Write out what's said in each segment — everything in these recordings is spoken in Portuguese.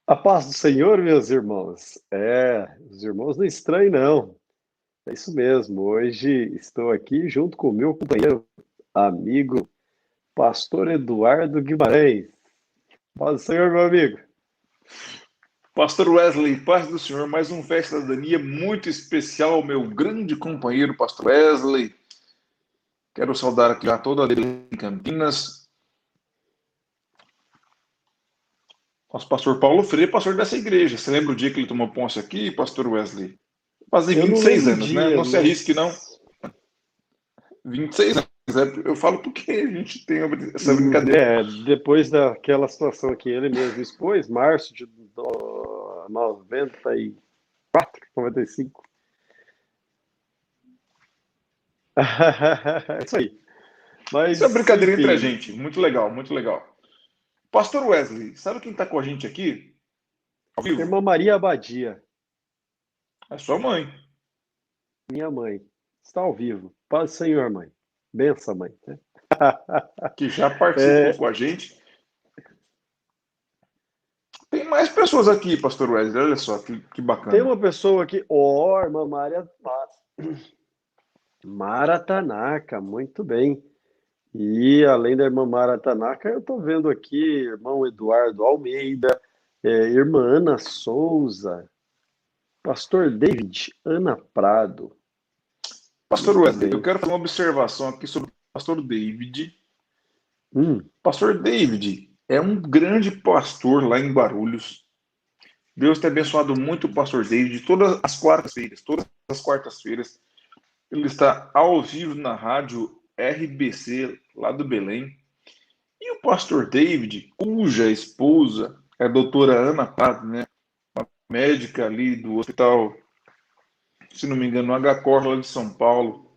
A paz do Senhor, meus irmãos. Os irmãos não estranham, não. É isso mesmo. Hoje estou aqui junto com o meu companheiro, amigo, pastor Eduardo Guimarães. Paz do Senhor, meu amigo. Pastor Wesley, paz do Senhor, mais um Festa da Cidadania muito especial ao meu grande companheiro, Pastor Wesley. Quero saudar aqui a toda a dele em Campinas. Nosso pastor Paulo Freire, pastor dessa igreja. Você lembra o dia que ele tomou posse aqui, Pastor Wesley? Fazem Eu não 26 lembro o anos, né? dia, Não se arrisque, não. mas 26 anos. Eu falo porque a gente tem essa brincadeira. depois daquela situação que ele mesmo expôs, março de 94, 95. É isso aí. Isso é uma Mas, brincadeira entre a enfim, gente. Muito legal, muito legal. Pastor Wesley, sabe quem está com a gente aqui? Ao vivo? irmã Maria Abadia, É sua mãe. minha mãe, está ao vivo. Paz do Senhor, mãe. Benção, mãe. Que já participou É, com a gente. Tem mais pessoas aqui, Pastor Wesley. Olha só que tem bacana. uma pessoa aqui, irmã Mara Tanaka, muito bem. E além da irmã Mara Tanaka, eu estou vendo aqui irmão Eduardo Almeida, irmã Ana Souza, pastor David, Ana Prado. Pastor Muito Wesley, eu bem. quero fazer uma observação aqui sobre o Pastor David. Hum, Pastor David é um grande pastor lá em Guarulhos. Deus tem abençoado muito o Pastor David todas as quartas-feiras. Ele está ao vivo na rádio RBC, lá do Belém. E o Pastor David, cuja esposa é a doutora Ana Prado, né? Médica ali do hospital, se não me engano, no H-Cor, lá de São Paulo.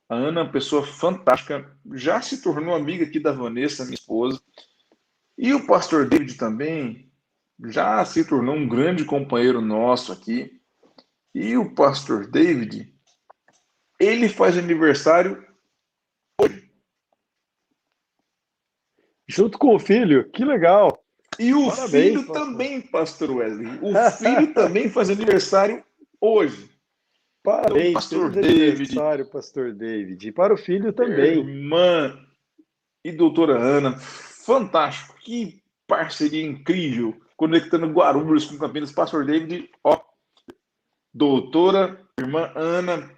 A Ana é uma pessoa fantástica, já se tornou amiga aqui da Vanessa, minha esposa. E o pastor David também já se tornou um grande companheiro nosso aqui. E o pastor David, ele faz aniversário. junto com o filho, que legal. E o Parabéns, filho pastor. também, pastor Wesley. O filho também faz aniversário hoje. Então, Parabéns, pastor feliz David, aniversário, pastor David. E para o filho também. irmã e doutora Ana, fantástico. Que parceria incrível. Conectando Guarulhos com Campinas. Pastor David, ó, doutora, irmã Ana,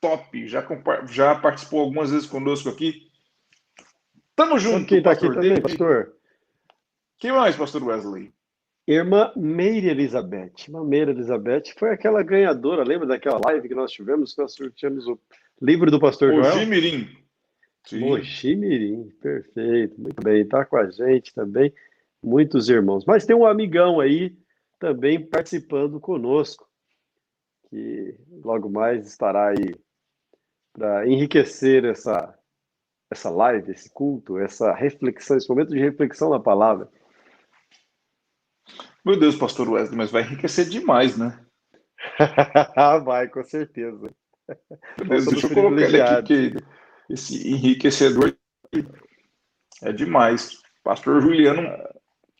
top. Já participou algumas vezes conosco aqui. Tamo Sabe quem junto, está aqui pastor também, David. pastor? Quem mais, pastor Wesley? Irmã Meire Elizabeth. Irmã Meire Elizabeth foi aquela ganhadora, lembra daquela live que nós tivemos? Que nós sorteamos o livro do pastor Mogi Joel? Mirim. Sim. Mogi Mirim, perfeito, muito bem, está com a gente também, muitos irmãos. Mas tem um amigão aí também participando conosco, que logo mais estará aí para enriquecer essa live, esse culto, essa reflexão, esse momento de reflexão na palavra. Meu Deus, pastor Wesley, mas vai enriquecer demais, né? Vai, com certeza. Meu Nós Deus, somos deixa eu colocar ele aqui, privilegiados. que esse enriquecedor é demais. Pastor Juliano,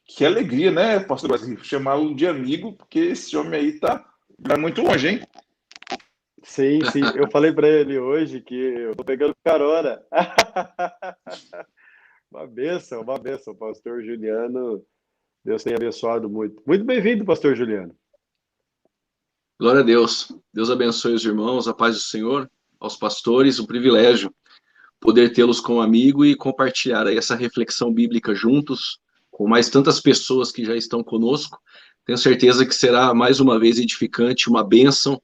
que alegria, né, pastor Wesley? Chamá-lo de amigo, porque esse homem aí tá muito longe, hein? Sim, sim. Eu falei para ele hoje que eu tô pegando carona. Uma benção, pastor Juliano. Deus tenha abençoado muito. Muito bem-vindo, pastor Juliano. Glória a Deus. Deus abençoe os irmãos, a paz do Senhor, aos pastores, o privilégio poder tê-los como amigo e compartilhar aí essa reflexão bíblica juntos, com mais tantas pessoas que já estão conosco. Tenho certeza que será mais uma vez edificante, uma bênção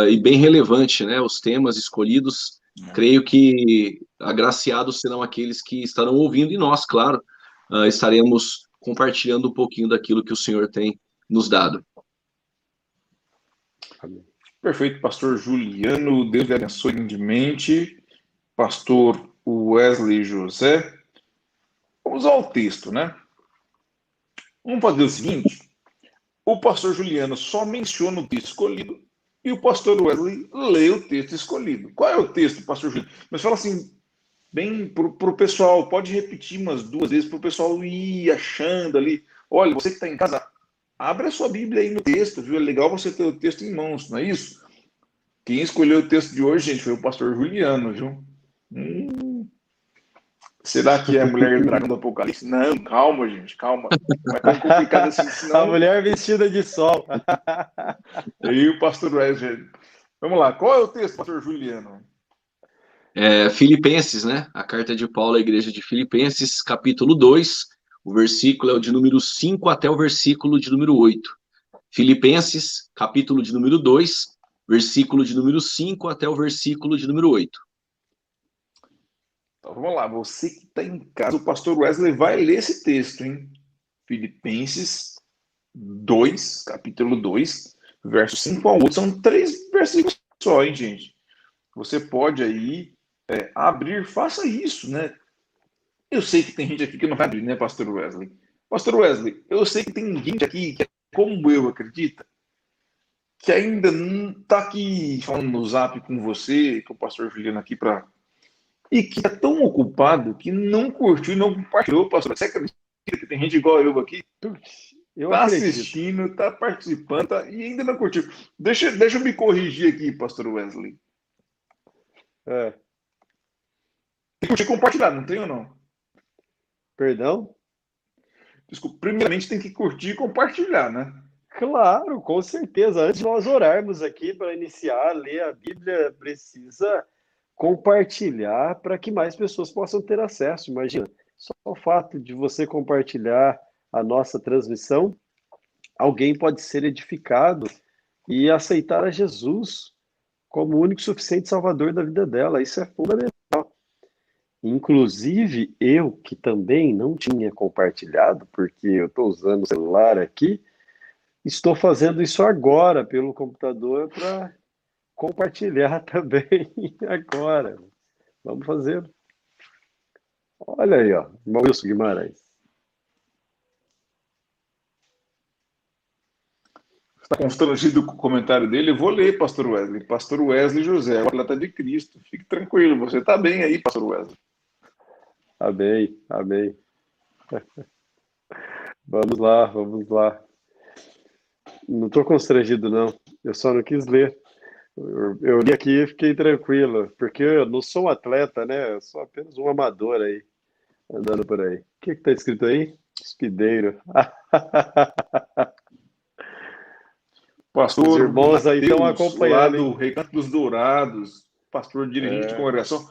e bem relevante, né? Os temas escolhidos. Creio que agraciados serão aqueles que estarão ouvindo e nós, claro, estaremos compartilhando um pouquinho daquilo que o Senhor tem nos dado. Amém. Perfeito, pastor Juliano, Deus lhe abençoe grandemente. Pastor Wesley José. Vamos ao texto, né? Vamos fazer o seguinte: o pastor Juliano só menciona o texto escolhido e o pastor Wesley lê o texto escolhido. Qual é o texto, pastor Juliano? Mas fala assim, bem para o pessoal, pode repetir umas duas vezes para o pessoal ir achando ali Olha, você que está em casa, abre a sua Bíblia aí no texto, viu? É legal você ter o texto em mãos, não é isso? Quem escolheu o texto de hoje, gente, foi o pastor Juliano, viu? Será que é a mulher dragão do Apocalipse? Não, calma, gente, calma. Não é tão complicado assim, A senão. mulher vestida de sol. Aí o pastor Wesley. Vamos lá, qual é o texto, pastor Juliano? Filipenses, né? A carta de Paulo à igreja de Filipenses, capítulo 2, o versículo é o de número 5 até o versículo de número 8. Filipenses, capítulo de número 2, versículo de número 5 até o versículo de número 8. Então vamos lá, você que está em casa, o pastor Wesley vai ler esse texto, hein? Filipenses 2, capítulo 2, versos 5 ao 8. São 3 versículos só, hein, gente? Você pode aí abrir, faça isso, né? Eu sei que tem gente aqui que não vai abrir, né, pastor Wesley? Pastor Wesley, eu sei que tem gente aqui que é como eu, acredita, que ainda não está aqui falando no zap com você, com o pastor Juliano aqui e que é tão ocupado que não curtiu e não compartilhou, pastor. Você acredita que tem gente igual eu aqui? Eu Tá acredito. assistindo, tá participando, e ainda não curtiu. Deixa eu me corrigir aqui, pastor Wesley. É. Tem que curtir e compartilhar, não tem ou não? Perdão? Desculpa, primeiramente tem que curtir e compartilhar, né? Claro, com certeza. Antes de nós orarmos aqui para iniciar a ler a Bíblia, precisa compartilhar para que mais pessoas possam ter acesso. Imagina, só o fato de você compartilhar a nossa transmissão, alguém pode ser edificado e aceitar a Jesus como o único e suficiente Salvador da vida dela. Isso é fundamental. Inclusive, eu que também não tinha compartilhado, porque eu estou usando o celular aqui, estou fazendo isso agora pelo computador para compartilhar também agora. Vamos fazer. Olha aí, ó, Maurício Guimarães. Está constrangido com o comentário dele? Eu vou ler, pastor Wesley. Pastor Wesley José, o atleta de Cristo. Fique tranquilo, você está bem aí, pastor Wesley. Amém, amém. Vamos lá, vamos lá. Não estou constrangido, não. Eu só não quis ler. Eu li aqui e fiquei tranquilo, porque eu não sou um atleta, né? Eu sou apenas um amador aí, andando por aí. O que está escrito aí? Espideiro. Os Pastor irmãos aí estão Mateus, lá acompanhando, do hein? Recanto dos Dourados, pastor dirigente de É, congregação.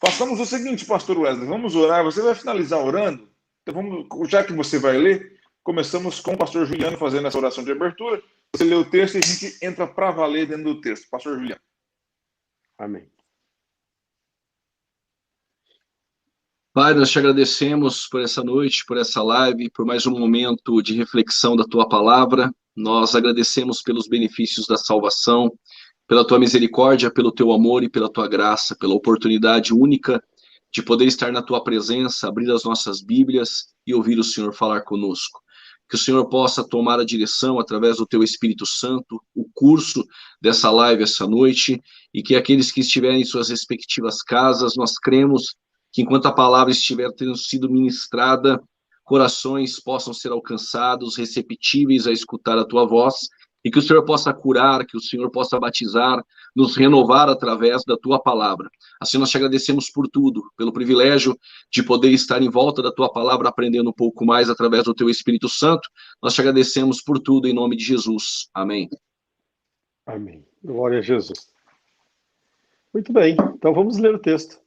Façamos o seguinte, pastor Wesley, vamos orar. Você vai finalizar orando? Então vamos, já que você vai ler, começamos com o pastor Juliano fazendo essa oração de abertura. Você lê o texto e a gente entra para valer dentro do texto. Pastor Juliano. amém. Pai, nós te agradecemos por essa noite, por essa live, por mais um momento de reflexão da tua palavra. Nós agradecemos pelos benefícios da salvação, pela tua misericórdia, pelo teu amor e pela tua graça, pela oportunidade única de poder estar na tua presença, abrir as nossas Bíblias e ouvir o Senhor falar conosco. Que o Senhor possa tomar a direção através do teu Espírito Santo, o curso dessa live essa noite, e que aqueles que estiverem em suas respectivas casas, nós cremos que enquanto a palavra estiver tendo sido ministrada, corações possam ser alcançados, receptíveis a escutar a tua voz, e que o Senhor possa curar, que o Senhor possa batizar, nos renovar através da tua palavra. Assim nós te agradecemos por tudo, pelo privilégio de poder estar em volta da tua palavra, aprendendo um pouco mais através do teu Espírito Santo. Nós te agradecemos por tudo, em nome de Jesus. Amém. Amém. Glória a Jesus. Muito bem, então vamos ler o texto.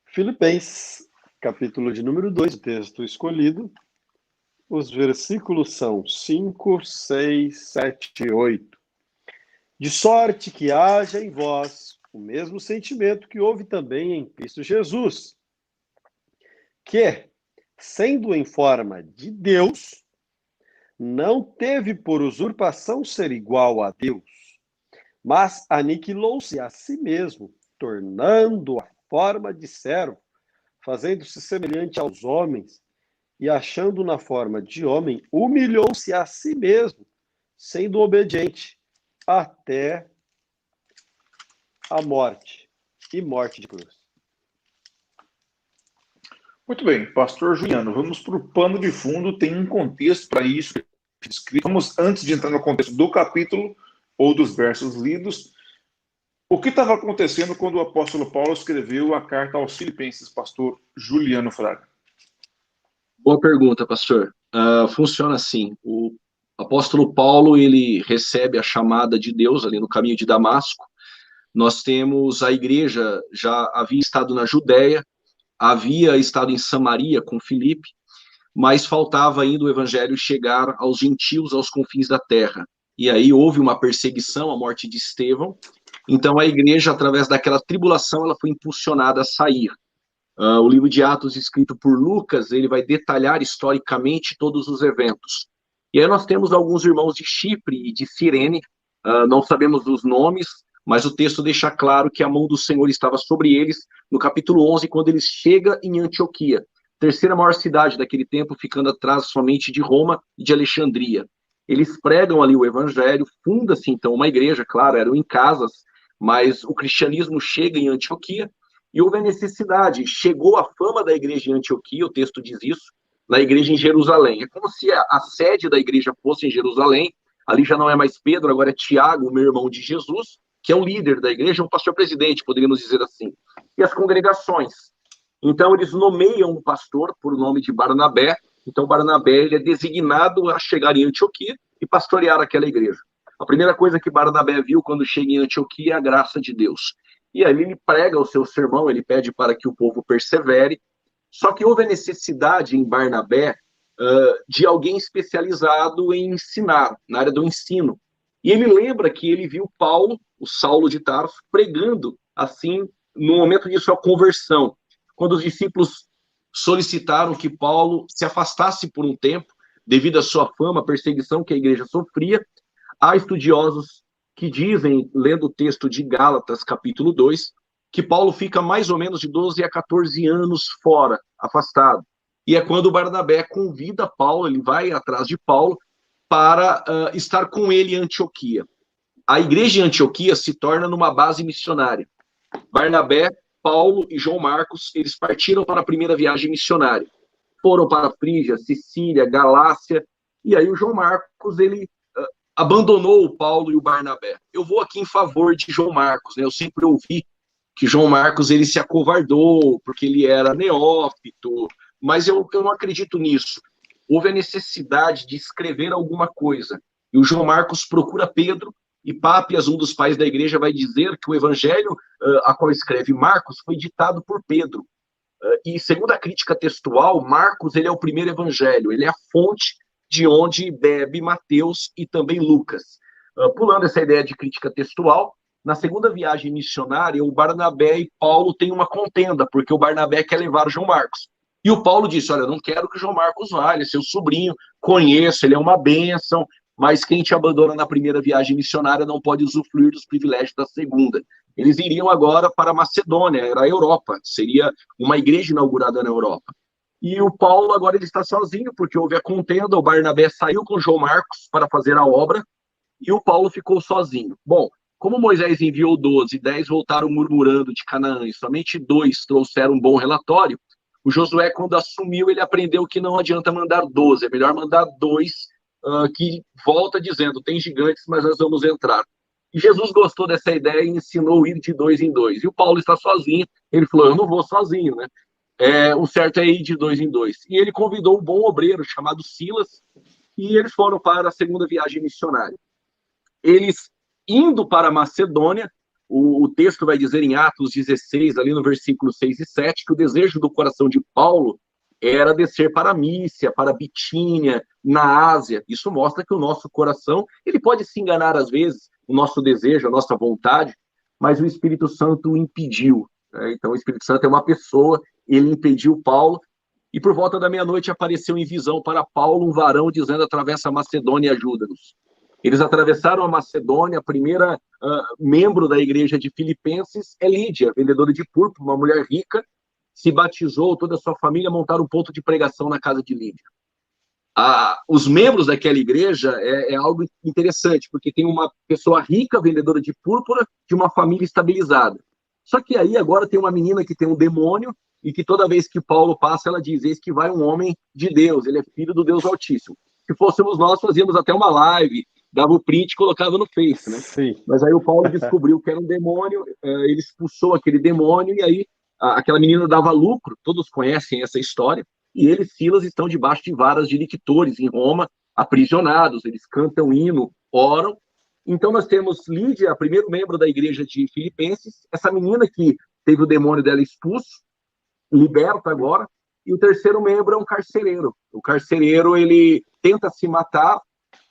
Filipenses, capítulo de número 2, o texto escolhido. Os versículos são 5, 6, 7 e 8. De sorte que haja em vós o mesmo sentimento que houve também em Cristo Jesus, que, sendo em forma de Deus, não teve por usurpação ser igual a Deus, mas aniquilou-se a si mesmo, tornando a forma de servo, fazendo-se semelhante aos homens, e achando na forma de homem, humilhou-se a si mesmo, sendo obediente até a morte, e morte de cruz. Muito bem, pastor Juliano, vamos para o pano de fundo, tem um contexto para isso escrito. Vamos, antes de entrar no contexto do capítulo ou dos versos lidos, o que estava acontecendo quando o apóstolo Paulo escreveu a carta aos Filipenses, pastor Juliano Fraga? Boa pergunta, pastor. Funciona assim. O apóstolo Paulo, ele recebe a chamada de Deus ali no caminho de Damasco. Nós temos a igreja, já havia estado na Judéia, havia estado em Samaria com Filipe, mas faltava ainda o evangelho chegar aos gentios, aos confins da terra. E aí houve uma perseguição, a morte de Estevão. Então a igreja, através daquela tribulação, ela foi impulsionada a sair. O livro de Atos, escrito por Lucas, ele vai detalhar historicamente todos os eventos. E aí nós temos alguns irmãos de Chipre e de Cirene, não sabemos os nomes, mas o texto deixa claro que a mão do Senhor estava sobre eles, no capítulo 11, quando eles chegam em Antioquia, terceira maior cidade daquele tempo, ficando atrás somente de Roma e de Alexandria. Eles pregam ali o evangelho, funda-se então uma igreja, claro, eram em casas, mas o cristianismo chega em Antioquia, e houve a necessidade, chegou a fama da igreja em Antioquia, o texto diz isso, na igreja em Jerusalém. É como se a sede da igreja fosse em Jerusalém, ali já não é mais Pedro, agora é Tiago, meu irmão de Jesus, que é o líder da igreja, um pastor-presidente, poderíamos dizer assim. E as congregações. Então, eles nomeiam um pastor por nome de Barnabé. Então, Barnabé ele é designado a chegar em Antioquia e pastorear aquela igreja. A primeira coisa que Barnabé viu quando chega em Antioquia é a graça de Deus. E aí ele prega o seu sermão, ele pede para que o povo persevere. Só que houve a necessidade em Barnabé de alguém especializado em ensinar, na área do ensino. E ele lembra que ele viu Paulo, o Saulo de Tarso, pregando assim no momento de sua conversão, quando os discípulos solicitaram que Paulo se afastasse por um tempo, devido à sua fama, a perseguição que a igreja sofria. Há estudiosos que dizem, lendo o texto de Gálatas, capítulo 2, que Paulo fica mais ou menos de 12 a 14 anos fora, afastado. E é quando Barnabé convida Paulo, ele vai atrás de Paulo, para estar com ele em Antioquia. A igreja em Antioquia se torna numa base missionária. Barnabé, Paulo e João Marcos, eles partiram para a primeira viagem missionária. Foram para Frígia, Sicília, Galácia, e aí o João Marcos, ele abandonou o Paulo e o Barnabé. Eu vou aqui em favor de João Marcos, né? Eu sempre ouvi que João Marcos ele se acovardou porque ele era neófito, mas eu não acredito nisso. Houve a necessidade de escrever alguma coisa. E o João Marcos procura Pedro, e Pápias, um dos pais da igreja, vai dizer que o evangelho a qual escreve Marcos foi ditado por Pedro. E segundo a crítica textual, Marcos ele é o primeiro evangelho, ele é a fonte de onde bebe Mateus e também Lucas. Pulando essa ideia de crítica textual, na segunda viagem missionária, o Barnabé e Paulo têm uma contenda, porque o Barnabé quer levar o João Marcos. E o Paulo disse, olha, eu não quero que o João Marcos vá, ele é seu sobrinho, conheço, ele é uma bênção, mas quem te abandona na primeira viagem missionária não pode usufruir dos privilégios da segunda. Eles iriam agora para a Macedônia, era a Europa, seria uma igreja inaugurada na Europa. E o Paulo agora ele está sozinho, porque houve a contenda, o Barnabé saiu com o João Marcos para fazer a obra, e o Paulo ficou sozinho. Bom, como Moisés enviou 12, 10 voltaram murmurando de Canaã, e somente 2 trouxeram um bom relatório, o Josué, quando assumiu, ele aprendeu que não adianta mandar 12, é melhor mandar 2, que volta dizendo, tem gigantes, mas nós vamos entrar. E Jesus gostou dessa ideia e ensinou ir de 2 em 2. E o Paulo está sozinho, ele falou, eu não vou sozinho, né? O certo é ir de 2 em 2. E ele convidou um bom obreiro chamado Silas, e eles foram para a segunda viagem missionária. Eles, indo para a Macedônia, o texto vai dizer em Atos 16, ali no versículo 6 e 7, que o desejo do coração de Paulo era descer para a Mícia, para a Bitínia, na Ásia. Isso mostra que o nosso coração, ele pode se enganar às vezes, o nosso desejo, a nossa vontade, mas o Espírito Santo o impediu. Então o Espírito Santo é uma pessoa, ele impediu Paulo, e por volta da meia-noite apareceu em visão para Paulo um varão dizendo, atravessa a Macedônia e ajuda-nos. Eles atravessaram a Macedônia, a primeira membro da igreja de Filipenses é Lídia, vendedora de púrpura, uma mulher rica, se batizou, toda a sua família montaram um ponto de pregação na casa de Lídia. Os membros daquela igreja é algo interessante, porque tem uma pessoa rica, vendedora de púrpura, de uma família estabilizada. Só que aí agora tem uma menina que tem um demônio, e que toda vez que Paulo passa, ela diz: eis que vai um homem de Deus, ele é filho do Deus Altíssimo. Se fôssemos nós, fazíamos até uma live, dava o print e colocava no Face, né? Sim. Mas aí o Paulo descobriu que era um demônio, ele expulsou aquele demônio, e aí aquela menina dava lucro, todos conhecem essa história, e ele e Silas estão debaixo de varas de lictores em Roma, aprisionados, eles cantam hino, oram. Então nós temos Lídia, primeiro membro da igreja de Filipenses, essa menina que teve o demônio dela expulso, liberta agora, e o terceiro membro é um carcereiro. O carcereiro, ele tenta se matar,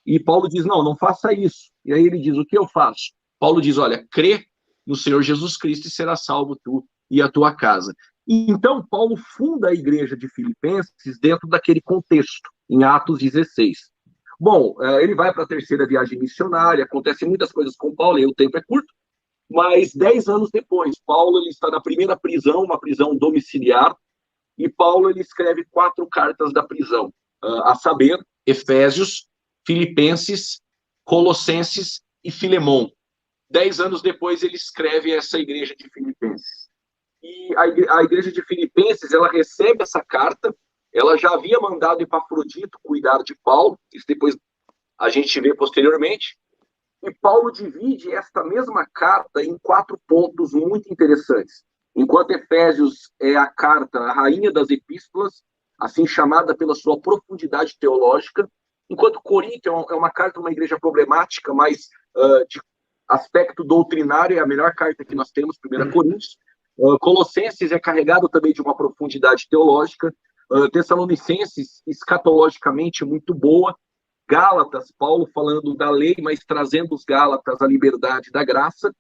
e Paulo diz: não faça isso. E aí ele diz: o que eu faço? Paulo diz: olha, crê no Senhor Jesus Cristo e será salvo tu e a tua casa. E então Paulo funda a igreja de Filipenses dentro daquele contexto, em Atos 16. Bom, ele vai para a terceira viagem missionária, acontecem muitas coisas com Paulo, e o tempo é curto, mas 10 anos depois, Paulo ele está na primeira prisão, uma prisão domiciliar, e Paulo ele escreve 4 cartas da prisão, a saber, Efésios, Filipenses, Colossenses e Filemão. 10 anos depois ele escreve essa igreja de Filipenses. E a igreja de Filipenses, ela recebe essa carta, ela já havia mandado Epafrodito cuidar de Paulo, isso depois a gente vê posteriormente, e Paulo divide esta mesma carta em 4 pontos muito interessantes. Enquanto Efésios é a carta, a rainha das epístolas, assim chamada pela sua profundidade teológica, enquanto Corinto é uma carta, uma igreja problemática, mas de aspecto doutrinário, é a melhor carta que nós temos, 1 Coríntios. Colossenses é carregado também de uma profundidade teológica. Tessalonicenses, escatologicamente, muito boa. Gálatas, Paulo falando da lei, mas trazendo os Gálatas à liberdade da graça.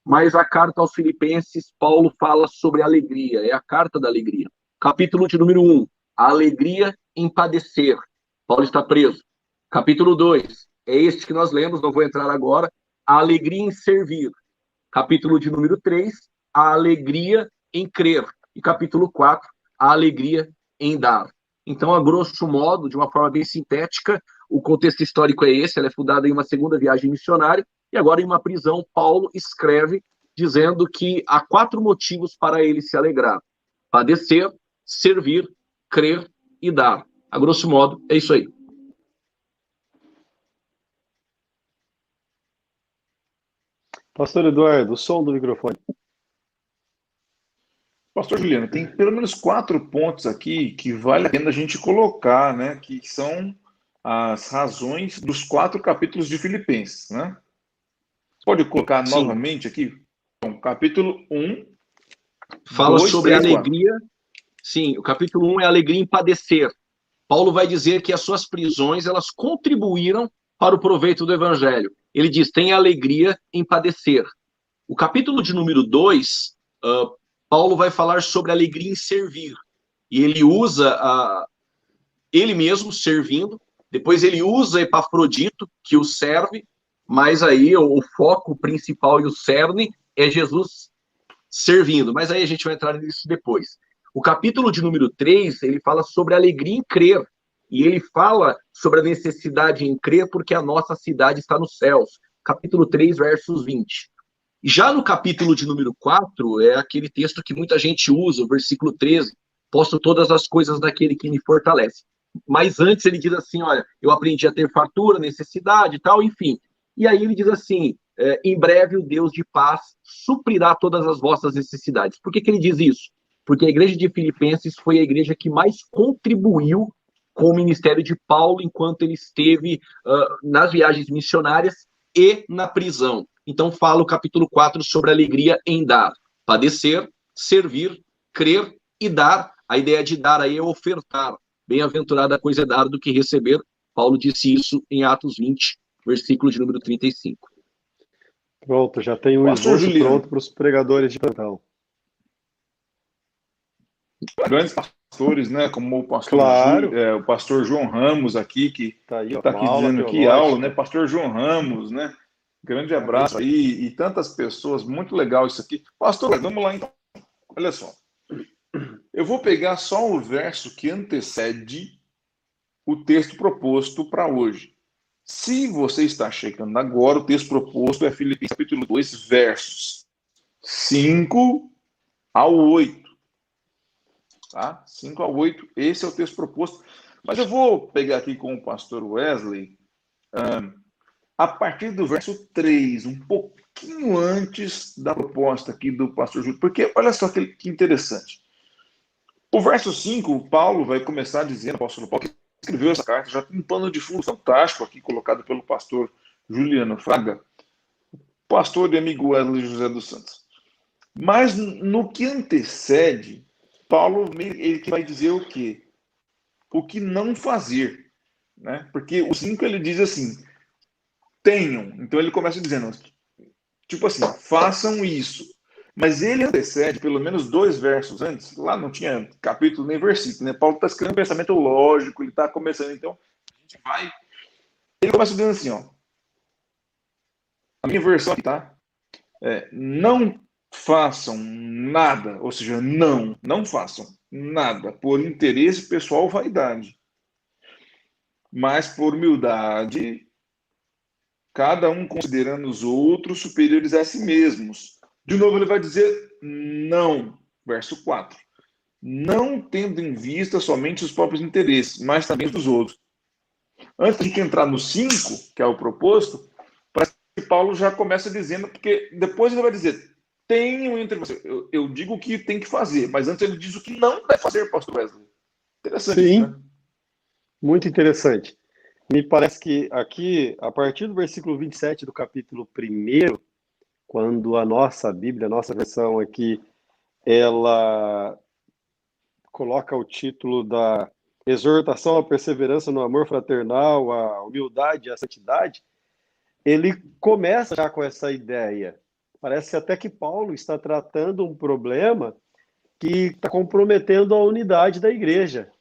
Mas a carta aos Filipenses, Paulo fala sobre alegria, é a carta da alegria. Capítulo de número 1, a alegria em padecer. Paulo está preso. Capítulo 2, é este que nós lemos, não vou entrar agora, a alegria em servir. Capítulo de número 3, a alegria em crer. E capítulo 4, a alegria em dar. Então, a grosso modo, de uma forma bem sintética, o contexto histórico é esse, ela é fundada em uma segunda viagem missionária, e agora em uma prisão, Paulo escreve dizendo que há 4 motivos para ele se alegrar: padecer, servir, crer e dar. A grosso modo, é isso aí. Pastor Eduardo, o som do microfone. Pastor Juliano, tem pelo menos 4 pontos aqui que vale a pena a gente colocar, né? Que são as razões dos 4 capítulos de Filipenses, né? Pode colocar Sim. novamente aqui? Então, capítulo 1. Fala 2, sobre 3, alegria. 4. Sim, o capítulo 1 é alegria em padecer. Paulo vai dizer que as suas prisões, elas contribuíram para o proveito do evangelho. Ele diz: tem alegria em padecer. O capítulo de número 2, Paulo vai falar sobre alegria em servir. E ele usa ele mesmo servindo, depois ele usa Epafrodito, que o serve, mas aí o foco principal e o cerne é Jesus servindo. Mas aí a gente vai entrar nisso depois. O capítulo de número 3, ele fala sobre alegria em crer. E ele fala sobre a necessidade em crer porque a nossa cidade está nos céus. Capítulo 3, versos 20. Já no capítulo de número 4, é aquele texto que muita gente usa, o versículo 13, posto todas as coisas daquele que me fortalece. Mas antes ele diz assim, olha, eu aprendi a ter fartura, necessidade e tal, enfim. E aí ele diz assim, em breve o Deus de paz suprirá todas as vossas necessidades. Por que ele diz isso? Porque a igreja de Filipenses foi a igreja que mais contribuiu com o ministério de Paulo enquanto ele esteve nas viagens missionárias e na prisão. Então fala o capítulo 4 sobre alegria em dar, padecer, servir, crer e dar. A ideia de dar aí é ofertar. Bem-aventurada a coisa é dar do que receber. Paulo disse isso em Atos 20, versículo de número 35. Pronto, já tem o esboço pronto para os pregadores de plantão. Grandes pastores, né? Como o pastor, o pastor João Ramos aqui, que está aqui dizendo que aula, né? Pastor João Ramos, né? Grande abraço aí, e tantas pessoas, muito legal isso aqui. Pastor, vamos lá então. Olha só. Eu vou pegar só o verso que antecede o texto proposto para hoje. Se você está chegando agora, o texto proposto é Filipenses capítulo 2, versos 5 ao 8. tá? 5 a 8, esse é o texto proposto. Mas eu vou pegar aqui com o pastor Wesley, a partir do verso 3, um pouquinho antes da proposta aqui do pastor Júlio, porque olha só que interessante. O verso 5, Paulo vai começar dizendo, o apóstolo Paulo que escreveu essa carta, já tem um pano de fundo fantástico aqui, colocado pelo pastor Juliano Fraga, pastor e amigo Wesley José dos Santos. Mas no que antecede, Paulo ele vai dizer o quê? O que não fazer, né? Porque o 5 ele diz assim, tenham. Então ele começa dizendo, tipo assim, façam isso. Mas ele antecede, pelo menos 2 versos antes, lá não tinha capítulo nem versículo, né? Paulo está escrevendo um pensamento lógico, ele está começando, então a gente vai. Ele começa dizendo assim, ó. A minha versão aqui, tá? Não façam nada, ou seja, não façam nada por interesse pessoal ou vaidade, mas por humildade, cada um considerando os outros superiores a si mesmos. De novo, ele vai dizer não, verso 4. Não tendo em vista somente os próprios interesses, mas também os dos outros. Antes de entrar no 5, que é o proposto, parece que Paulo já começa dizendo, porque depois ele vai dizer, tenham entre vocês. Eu digo o que tem que fazer, mas antes ele diz o que não deve fazer, pastor Wesley. Interessante Sim, isso, né? muito interessante. Me parece que aqui, a partir do versículo 27 do capítulo 1, quando a nossa Bíblia, a nossa versão aqui, ela coloca o título da exortação à perseverança no amor fraternal, à humildade e à santidade, ele começa já com essa ideia. Parece até que Paulo está tratando um problema que está comprometendo a unidade da igreja,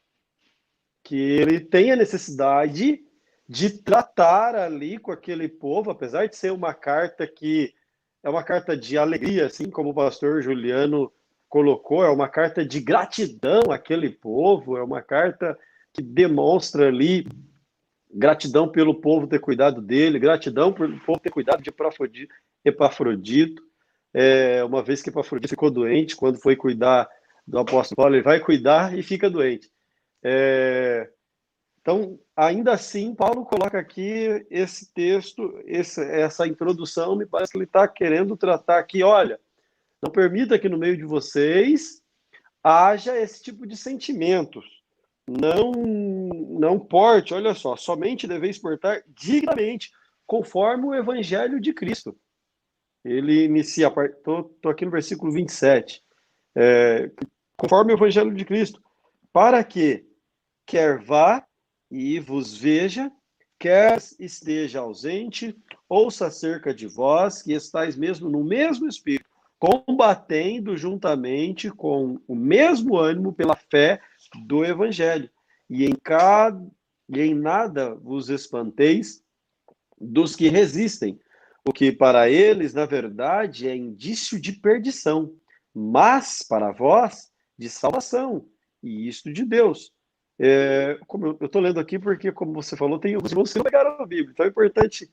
que ele tem a necessidade de tratar ali com aquele povo, apesar de ser uma carta que é uma carta de alegria, assim como o pastor Juliano colocou, é uma carta de gratidão àquele povo, é uma carta que demonstra ali gratidão pelo povo ter cuidado dele, gratidão pelo povo ter cuidado de Epafrodito, uma vez que Epafrodito ficou doente, quando foi cuidar do apóstolo Paulo, ele vai cuidar e fica doente. Então, ainda assim, Paulo coloca aqui esse texto, essa introdução, me parece que ele está querendo tratar aqui, olha, não permita que no meio de vocês haja esse tipo de sentimentos. Não porte, olha só, somente deveis portar dignamente, conforme o evangelho de Cristo. Ele inicia, estou aqui no versículo 27, conforme o evangelho de Cristo, para que quer vá e vos veja, quer esteja ausente, ouça acerca de vós, que estáis mesmo no mesmo espírito, combatendo juntamente com o mesmo ânimo pela fé do Evangelho. E em nada vos espanteis dos que resistem, o que para eles, na verdade, é indício de perdição, mas para vós, de salvação, e isto de Deus. Como eu estou lendo aqui porque, como você falou, tem os irmãos que não pegaram a Bíblia, então é importante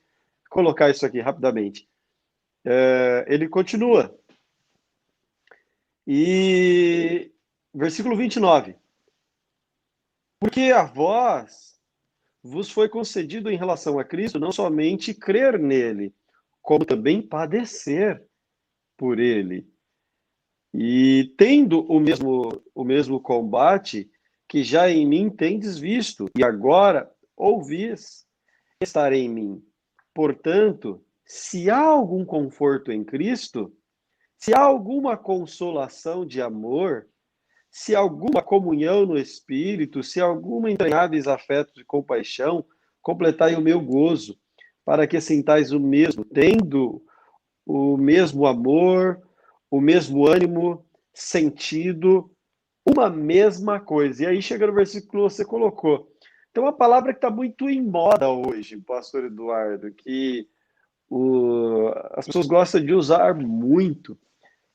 colocar isso aqui rapidamente. Ele continua. E versículo 29. Porque a vós vos foi concedido em relação a Cristo não somente crer nele, como também padecer por ele. E tendo o mesmo combate que já em mim tendes visto, e agora ouvis estar em mim. Portanto, se há algum conforto em Cristo, se há alguma consolação de amor, se há alguma comunhão no Espírito, se há alguma entranháveis afetos de compaixão, completai o meu gozo, para que sintais o mesmo, tendo o mesmo amor, o mesmo ânimo, sentido, uma mesma coisa. E aí chega no versículo que você colocou. Então, uma palavra que está muito em moda hoje, pastor Eduardo, que as pessoas gostam de usar muito,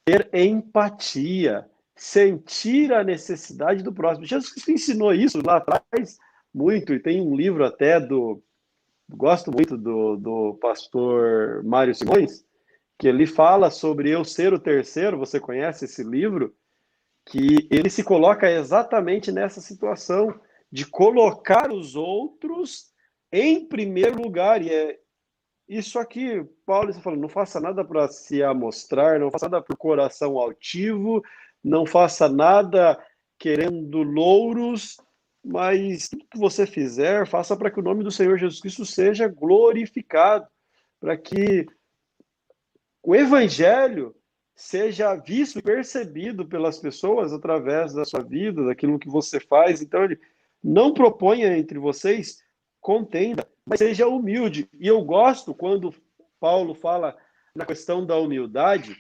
ter empatia, sentir a necessidade do próximo. Jesus Cristo ensinou isso lá atrás muito, e tem um livro até gosto muito do pastor Mário Simões, que ele fala sobre eu ser o terceiro, você conhece esse livro? que ele se coloca exatamente nessa situação de colocar os outros em primeiro lugar. E é isso aqui, Paulo está falando, não faça nada para se amostrar, não faça nada por coração altivo, não faça nada querendo louros, mas tudo que você fizer, faça para que o nome do Senhor Jesus Cristo seja glorificado, para que o Evangelho seja visto e percebido pelas pessoas através da sua vida, daquilo que você faz. Então, ele não proponha entre vocês contenda, mas seja humilde. E eu gosto quando Paulo fala na questão da humildade,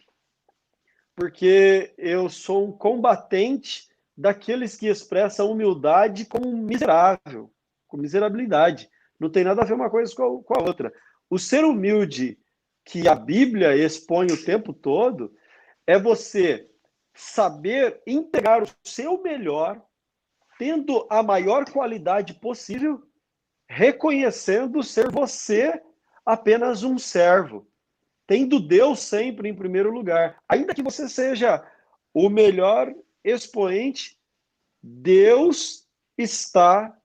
porque eu sou um combatente daqueles que expressam humildade como miserável, com miserabilidade. Não tem nada a ver uma coisa com a outra. O ser humilde que a Bíblia expõe o tempo todo é você saber entregar o seu melhor, tendo a maior qualidade possível, reconhecendo ser você apenas um servo, tendo Deus sempre em primeiro lugar. Ainda que você seja o melhor expoente, Deus está,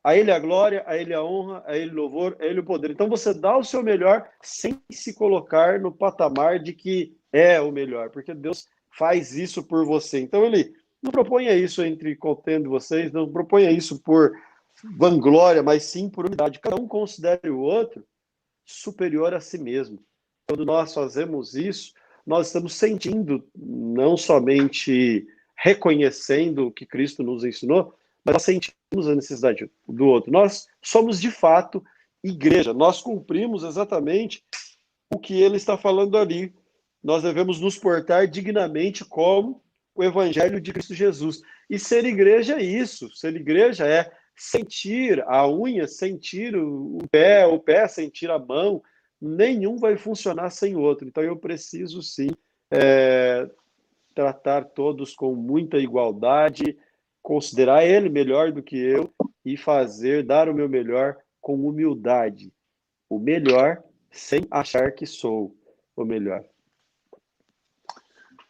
a Ele a glória, a Ele a honra, a Ele o louvor, a Ele o poder. Então você dá o seu melhor sem se colocar no patamar de que é o melhor, porque Deus faz isso por você. Então ele não proponha isso entre contendo vocês, não proponha isso por vanglória, mas sim por humildade. Cada um considere o outro superior a si mesmo. Quando nós fazemos isso, nós estamos sentindo, não somente reconhecendo o que Cristo nos ensinou, mas nós sentimos a necessidade do outro. Nós somos, de fato, igreja. Nós cumprimos exatamente o que ele está falando ali. Nós devemos nos portar dignamente como o Evangelho de Cristo Jesus. E ser igreja é isso. Ser igreja é sentir a unha, sentir o pé sentir a mão. Nenhum vai funcionar sem o outro. Então eu preciso, sim, tratar todos com muita igualdade, considerar ele melhor do que eu e dar o meu melhor com humildade. O melhor sem achar que sou o melhor.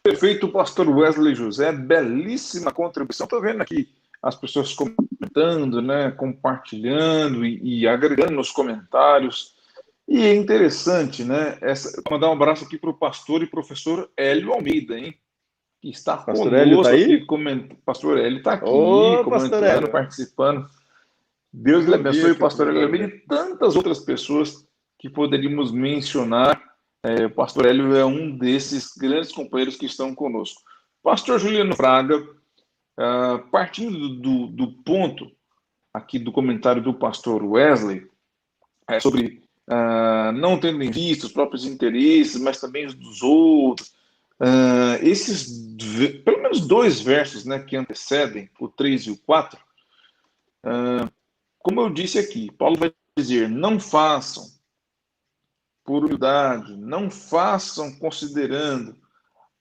Perfeito, pastor Wesley José, belíssima contribuição. Estou vendo aqui as pessoas comentando, né, compartilhando e agregando nos comentários. E é interessante, né? Vou mandar um abraço aqui para o pastor e professor Hélio Almeida, hein? Que está Pastor conosco Hélio tá aí? aqui. Pastor Hélio está aqui, comentando, participando. Deus lhe abençoe, pastor Hélio Almeida e tantas outras pessoas que poderíamos mencionar. O pastor Hélio é um desses grandes companheiros que estão conosco. Pastor Juliano Fraga, partindo do ponto aqui do comentário do pastor Wesley, sobre não tendo em vista os próprios interesses, mas também os dos outros, esses, pelo menos dois versos, né, que antecedem, o 3 e o 4, como eu disse aqui, Paulo vai dizer, não façam por humildade, não façam considerando.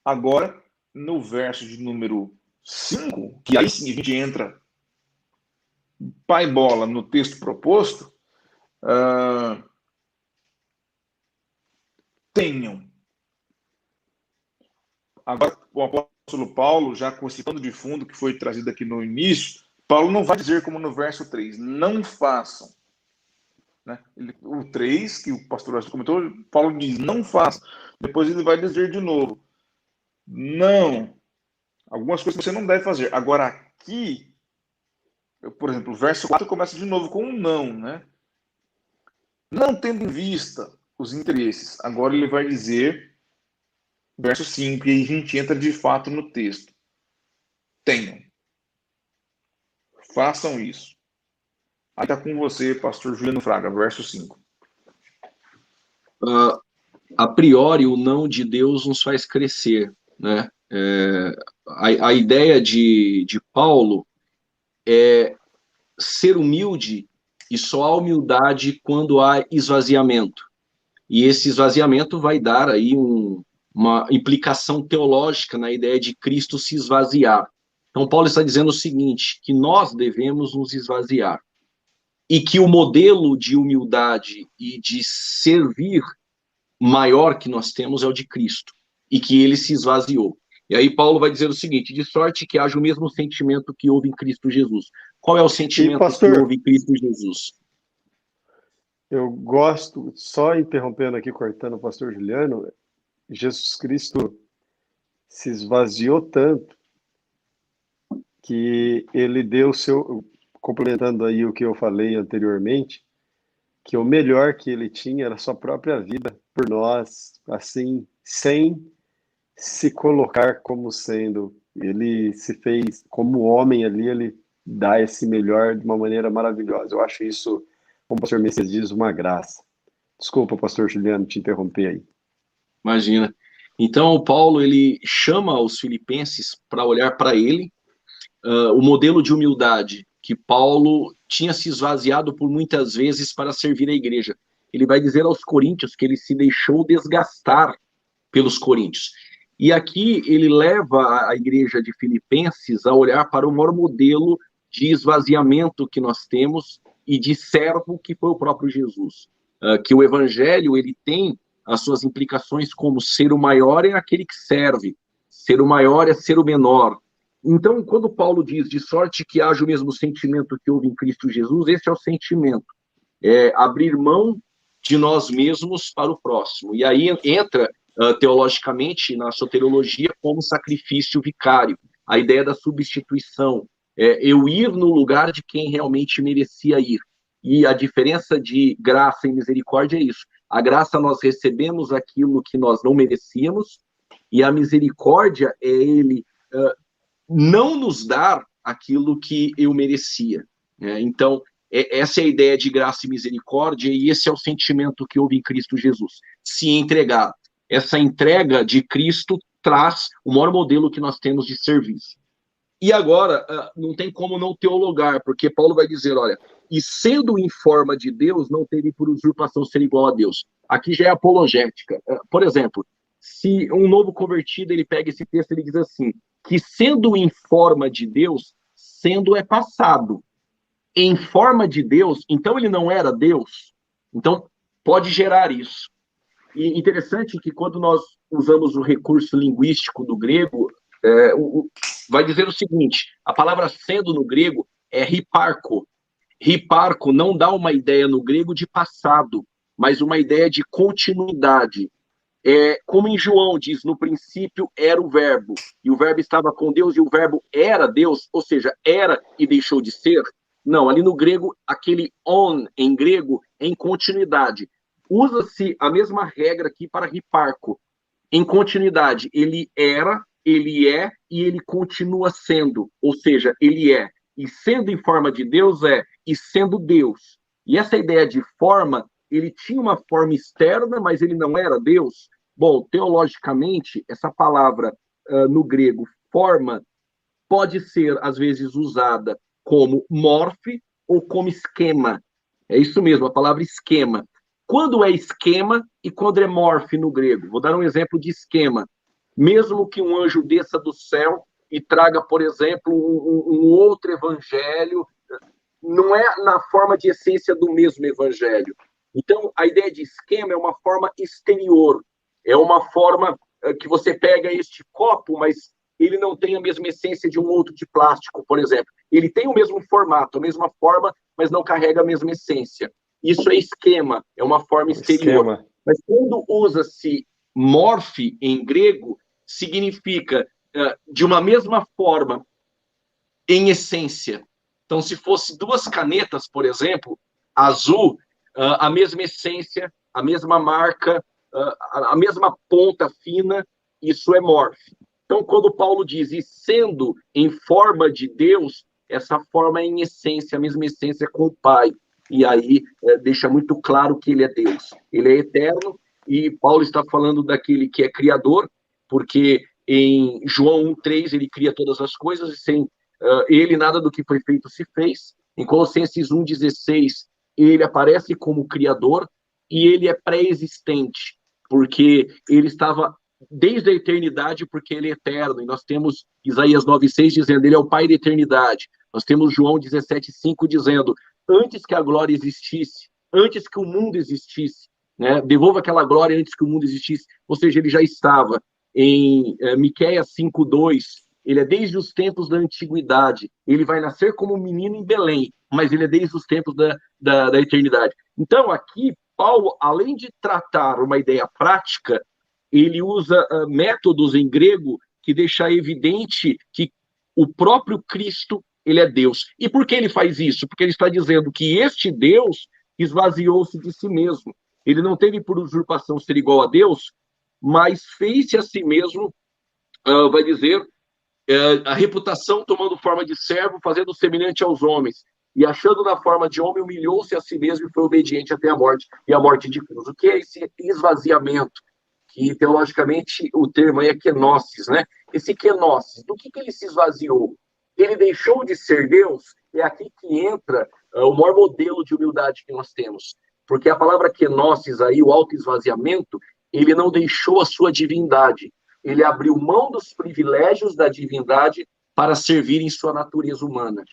Agora, no verso de número 5, que aí sim a gente entra pai bola no texto proposto, tenham. Agora, o apóstolo Paulo, já com esse pano de fundo que foi trazido aqui no início, Paulo não vai dizer como no verso 3, não façam. Né? O 3, que o pastor comentou, Paulo diz, não façam. Depois ele vai dizer de novo, não. Algumas coisas você não deve fazer. Agora, aqui, por exemplo, o verso 4 começa de novo com um não, né? Não tendo em vista os interesses. Agora ele vai dizer, verso 5, e aí a gente entra de fato no texto. Tenham. Façam isso. Aí está com você, pastor Juliano Fraga, verso 5. A priori, o não de Deus nos faz crescer, né? A ideia de Paulo é ser humilde, e só há humildade quando há esvaziamento. E esse esvaziamento vai dar aí uma implicação teológica na ideia de Cristo se esvaziar. Então, Paulo está dizendo o seguinte, que nós devemos nos esvaziar. E que o modelo de humildade e de servir maior que nós temos é o de Cristo. E que ele se esvaziou. E aí Paulo vai dizer o seguinte: de sorte que haja o mesmo sentimento que houve em Cristo Jesus. Qual é o E, sentimento que pastor, houve em Cristo Jesus? eu gosto, só interrompendo aqui, cortando o pastor Juliano, Jesus Cristo se esvaziou tanto que ele deu o seu, complementando aí o que eu falei anteriormente, que o melhor que ele tinha era a sua própria vida por nós, assim, sem se colocar como sendo. Ele se fez como homem ali, ele dá esse melhor de uma maneira maravilhosa. Eu acho isso, como o pastor Messias diz, uma graça. Desculpa, pastor Juliano, te interromper aí. Imagina. Então, o Paulo, ele chama os filipenses para olhar para ele, o modelo de humildade que Paulo tinha se esvaziado por muitas vezes para servir a igreja. Ele vai dizer aos coríntios que ele se deixou desgastar pelos coríntios. E aqui ele leva a igreja de Filipenses a olhar para o maior modelo de esvaziamento que nós temos e de servo que foi o próprio Jesus. Que o evangelho ele tem as suas implicações como ser o maior é aquele que serve, ser o maior é ser o menor. Então, quando Paulo diz de sorte que haja o mesmo sentimento que houve em Cristo Jesus, esse é o sentimento, é abrir mão de nós mesmos para o próximo. E aí entra teologicamente na soteriologia como sacrifício vicário, a ideia da substituição, eu ir no lugar de quem realmente merecia ir. E a diferença de graça e misericórdia é isso. A graça nós recebemos aquilo que nós não merecíamos, e a misericórdia é ele não nos dar aquilo que eu merecia. Então, essa é a ideia de graça e misericórdia, e esse é o sentimento que houve em Cristo Jesus, se entregar. Essa entrega de Cristo traz o maior modelo que nós temos de serviço. E agora, não tem como não teologar, porque Paulo vai dizer, olha, e sendo em forma de Deus, não teve por usurpação ser igual a Deus. Aqui já é apologética. Por exemplo, se um novo convertido, ele pega esse texto e ele diz assim, que sendo em forma de Deus, sendo é passado. Em forma de Deus, então ele não era Deus. Então, pode gerar isso. E interessante que quando nós usamos o recurso linguístico do grego, vai dizer o seguinte, a palavra sendo no grego é riparco. Riparco não dá uma ideia no grego de passado, mas uma ideia de continuidade. Como em João diz, no princípio era o verbo, e o verbo estava com Deus, e o verbo era Deus, ou seja, era e deixou de ser. Não, ali no grego, aquele on, em grego, é em continuidade. Usa-se a mesma regra aqui para riparco. Em continuidade, ele era, ele é e ele continua sendo, ou seja, ele é. E sendo em forma de Deus e sendo Deus. E essa ideia de forma, ele tinha uma forma externa, mas ele não era Deus. Bom, teologicamente, essa palavra no grego, forma, pode ser, às vezes, usada como morfe ou como esquema. É isso mesmo, a palavra esquema. Quando é esquema e quando é morfe no grego? Vou dar um exemplo de esquema. Mesmo que um anjo desça do céu e traga, por exemplo, um outro evangelho, não é na forma de essência do mesmo evangelho. Então, a ideia de esquema é uma forma exterior, é uma forma que você pega este copo, mas ele não tem a mesma essência de um outro de plástico, por exemplo. Ele tem o mesmo formato, a mesma forma, mas não carrega a mesma essência. Isso é esquema, é uma forma exterior. Esquema. Mas quando usa-se morfe em grego, significa de uma mesma forma, em essência. Então, se fosse duas canetas, por exemplo, azul, a mesma essência, a mesma marca, a mesma ponta fina, isso é morfe. Então, quando Paulo diz, e sendo em forma de Deus, essa forma é em essência, a mesma essência com o Pai. E aí deixa muito claro que ele é Deus. Ele é eterno, e Paulo está falando daquele que é criador, porque em João 1,3 ele cria todas as coisas, e sem ele nada do que foi feito se fez. Em Colossenses 1,16 ele aparece como criador, e ele é pré-existente, porque ele estava desde a eternidade, porque ele é eterno, e nós temos Isaías 9,6 dizendo, ele é o Pai da eternidade. Nós temos João 17,5 dizendo, antes que a glória existisse, antes que o mundo existisse, né? Devolva aquela glória antes que o mundo existisse, ou seja, ele já estava. em Miqueias 5:2, ele é desde os tempos da antiguidade, ele vai nascer como um menino em Belém, mas ele é desde os tempos da eternidade. Então, aqui, Paulo, além de tratar uma ideia prática, ele usa métodos em grego que deixa evidente que o próprio Cristo, ele é Deus. E por que ele faz isso? Porque ele está dizendo que este Deus esvaziou-se de si mesmo. Ele não teve por usurpação ser igual a Deus, mas fez-se a si mesmo, vai dizer, a reputação tomando forma de servo, fazendo semelhante aos homens. E achando na forma de homem, humilhou-se a si mesmo e foi obediente até a morte, e a morte de cruz. O que é esse esvaziamento? Que teologicamente o termo aí é kenosis, né? Esse kenosis, do que ele se esvaziou? Ele deixou de ser Deus? É aqui que entra o maior modelo de humildade que nós temos. Porque a palavra kenosis aí, o autoesvaziamento, ele não deixou a sua divindade. Ele abriu mão dos privilégios da divindade para servir em sua natureza humana.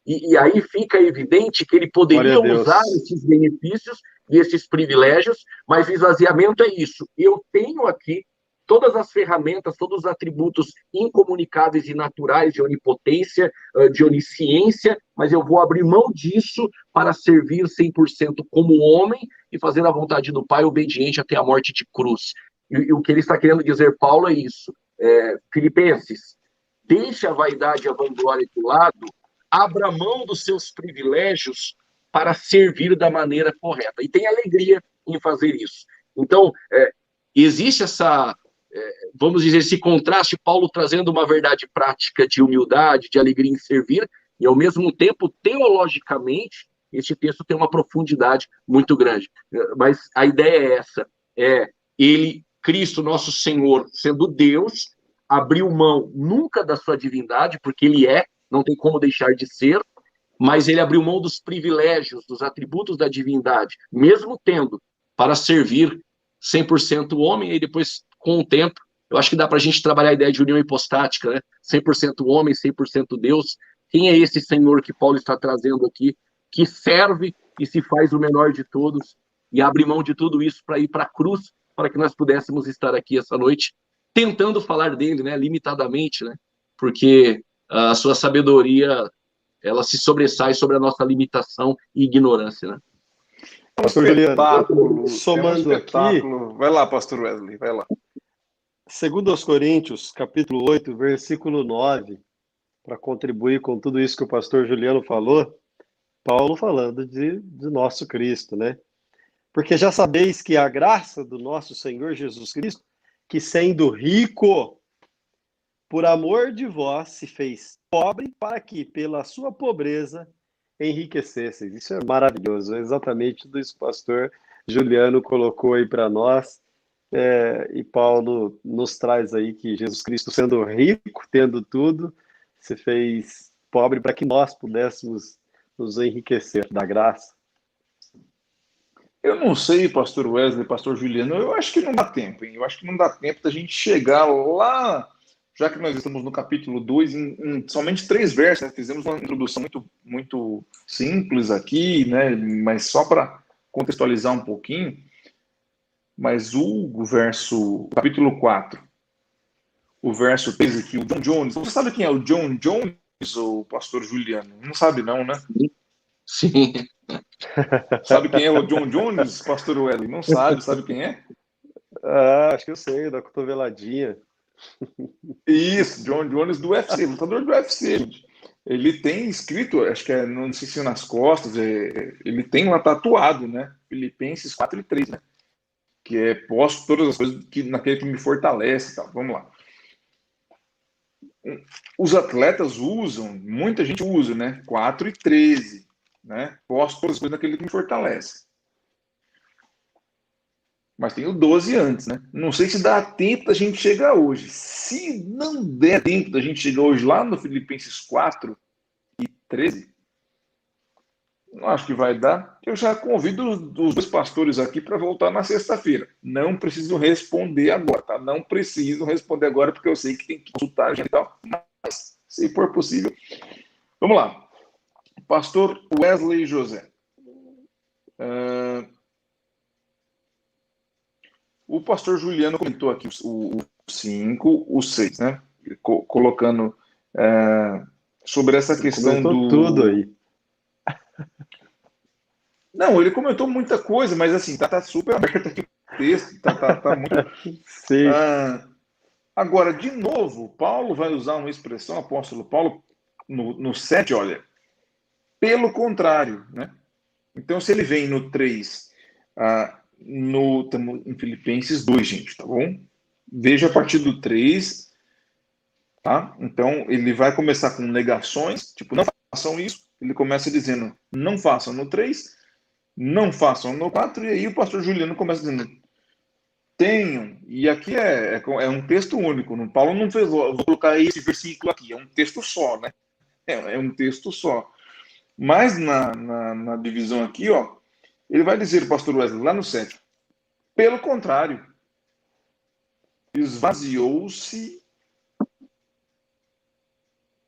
E aí fica evidente que ele poderia usar esses benefícios e esses privilégios, mas o esvaziamento é isso. Eu tenho aqui todas as ferramentas, todos os atributos incomunicáveis e naturais de onipotência, de onisciência, mas eu vou abrir mão disso para servir 100% como homem e fazer a vontade do Pai, obediente até a morte de cruz. E o que ele está querendo dizer, Paulo, é isso. Filipenses, deixe a vaidade e a vanglória de lado, abra mão dos seus privilégios para servir da maneira correta. E tem alegria em fazer isso. Então, existe vamos dizer, esse contraste, Paulo trazendo uma verdade prática de humildade, de alegria em servir, e ao mesmo tempo, teologicamente, esse texto tem uma profundidade muito grande. Mas a ideia é essa, ele, Cristo, nosso Senhor, sendo Deus, abriu mão nunca da sua divindade, porque ele não tem como deixar de ser, mas ele abriu mão dos privilégios, dos atributos da divindade, mesmo tendo, para servir 100% homem, e depois, com o tempo, eu acho que dá para a gente trabalhar a ideia de união hipostática, né? 100% homem, 100% Deus. Quem é esse Senhor que Paulo está trazendo aqui, que serve e se faz o menor de todos, e abre mão de tudo isso para ir para a cruz, para que nós pudéssemos estar aqui essa noite, tentando falar dele, né? Limitadamente, né? Porque a sua sabedoria, ela se sobressai sobre a nossa limitação e ignorância, né? Pastor Juliano, somando aqui... Vai lá, pastor Wesley, vai lá. 2 Coríntios, capítulo 8, versículo 9, para contribuir com tudo isso que o pastor Juliano falou, Paulo falando de nosso Cristo, né? Porque já sabeis que a graça do nosso Senhor Jesus Cristo, que sendo rico, por amor de vós, se fez pobre, para que, pela sua pobreza, enriquecesseis. Isso é maravilhoso, é exatamente tudo isso que o pastor Juliano colocou aí para nós. E Paulo nos traz aí que Jesus Cristo, sendo rico, tendo tudo, se fez pobre para que nós pudéssemos nos enriquecer da graça. Eu não sei, pastor Wesley, pastor Juliano, eu acho que não dá tempo, hein? Eu acho que não dá tempo da gente chegar lá, já que nós estamos no capítulo 2, em somente 3 versos, né? Fizemos uma introdução muito simples aqui, né? Mas só para contextualizar um pouquinho. Mas o capítulo 4, o verso 13 aqui, o John Jones. Você sabe quem é o John Jones, ou pastor Juliano? Não sabe não, né? Sim. Sabe quem é o John Jones, pastor Wesley? Não sabe quem é? Acho que eu sei, da cotoveladinha. Isso, John Jones do UFC, lutador do UFC. Ele tem escrito, acho que não sei se nas costas, ele tem lá tatuado, né? Filipenses 4:3, né? Que é posto todas as coisas naquele que me fortalece e tal. Vamos lá. Os atletas usam, muita gente usa, né? 4:13, né? Posto todas as coisas naquele que me fortalece. Mas tem o 12 antes, né? Não sei se dá tempo da gente chegar hoje. Se não der tempo da gente chegar hoje lá no Filipenses 4:13, não acho que vai dar. Eu já convido os 2 pastores aqui para voltar na sexta-feira. Não preciso responder agora, tá? Não preciso responder agora, porque eu sei que tem que consultar a gente e tal. Mas, se for possível. Vamos lá. Pastor Wesley José. O pastor Juliano comentou aqui o 5, o 6, né? Colocando sobre essa questão comentou tudo aí. Não, ele comentou muita coisa, mas assim, tá super aberto aqui o texto, tá muito. Sim. Agora, de novo, Paulo vai usar uma expressão, apóstolo Paulo, no 7, olha, pelo contrário, né? Então, se ele vem no 3, estamos em Filipenses 2, gente, tá bom? Veja a partir do 3, tá? Então, ele vai começar com negações, tipo, não façam isso. Ele começa dizendo, não façam no 3, não façam no 4, e aí o pastor Juliano começa dizendo, tenham, e aqui é um texto único, Paulo não fez, vou colocar esse versículo aqui, é um texto só, né? É um texto só. Mas na divisão aqui, ó, ele vai dizer, o pastor Wesley, lá no 7, pelo contrário, esvaziou-se,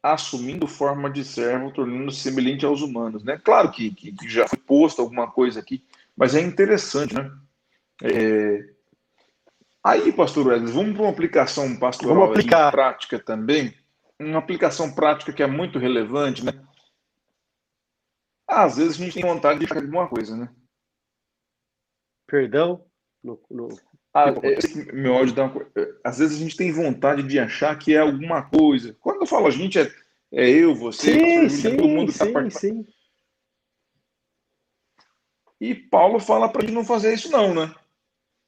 assumindo forma de servo, tornando-se semelhante aos humanos, né? Claro que já foi posto alguma coisa aqui, mas é interessante, né? Aí, pastor Wesley, vamos para uma aplicação pastoral e prática também, uma aplicação prática que é muito relevante, né? Às vezes a gente tem vontade de fazer alguma coisa, né? Perdão? Meu áudio dá uma... Às vezes a gente tem vontade de achar que é alguma coisa. Quando eu falo a gente, é eu, você, sim, todo mundo que está participando. Sim. E Paulo fala para a gente não fazer isso não, né?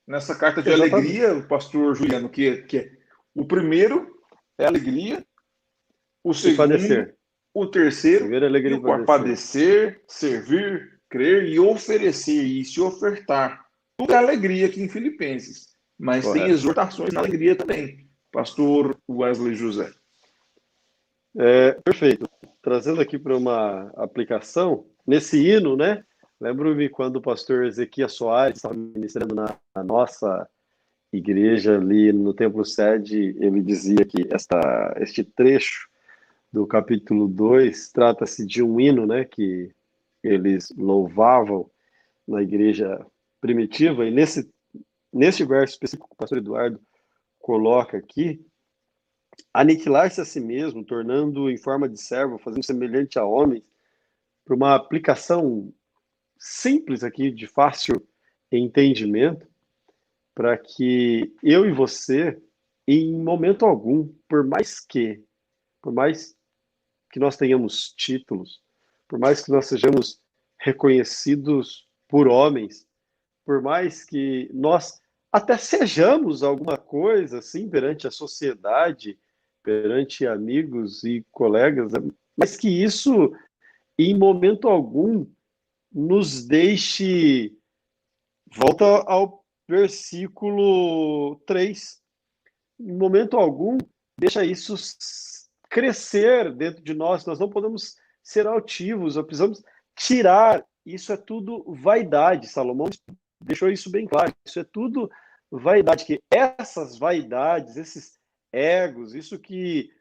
Nessa carta de alegria, o pastor Juliano, que é o primeiro é alegria, o segundo, o terceiro, e o quarto, padecer, servir, crer e oferecer e se ofertar. Tudo é alegria aqui em Filipenses, mas tem exortações na alegria também. Pastor Wesley José. Perfeito. Trazendo aqui para uma aplicação, nesse hino, né? Lembro-me quando o pastor Ezequias Soares estava ministrando na nossa igreja ali no Templo Sede, ele dizia que este trecho do capítulo 2 trata-se de um hino, né, que eles louvavam na igreja primitiva, e nesse verso específico que o pastor Eduardo coloca aqui, aniquilar-se a si mesmo, tornando em forma de servo, fazendo semelhante a homens, para uma aplicação simples aqui, de fácil entendimento, para que eu e você, em momento algum, por mais que nós tenhamos títulos, por mais que nós sejamos reconhecidos por homens, por mais que nós até sejamos alguma coisa assim perante a sociedade, perante amigos e colegas, mas que isso, em momento algum, nos deixe. Volta ao versículo 3. Em momento algum, deixa isso crescer dentro de nós. Nós não podemos ser altivos, nós precisamos tirar. Isso é tudo vaidade. Salomão deixou isso bem claro. Isso é tudo vaidade. Que essas vaidades, esses egos, isso que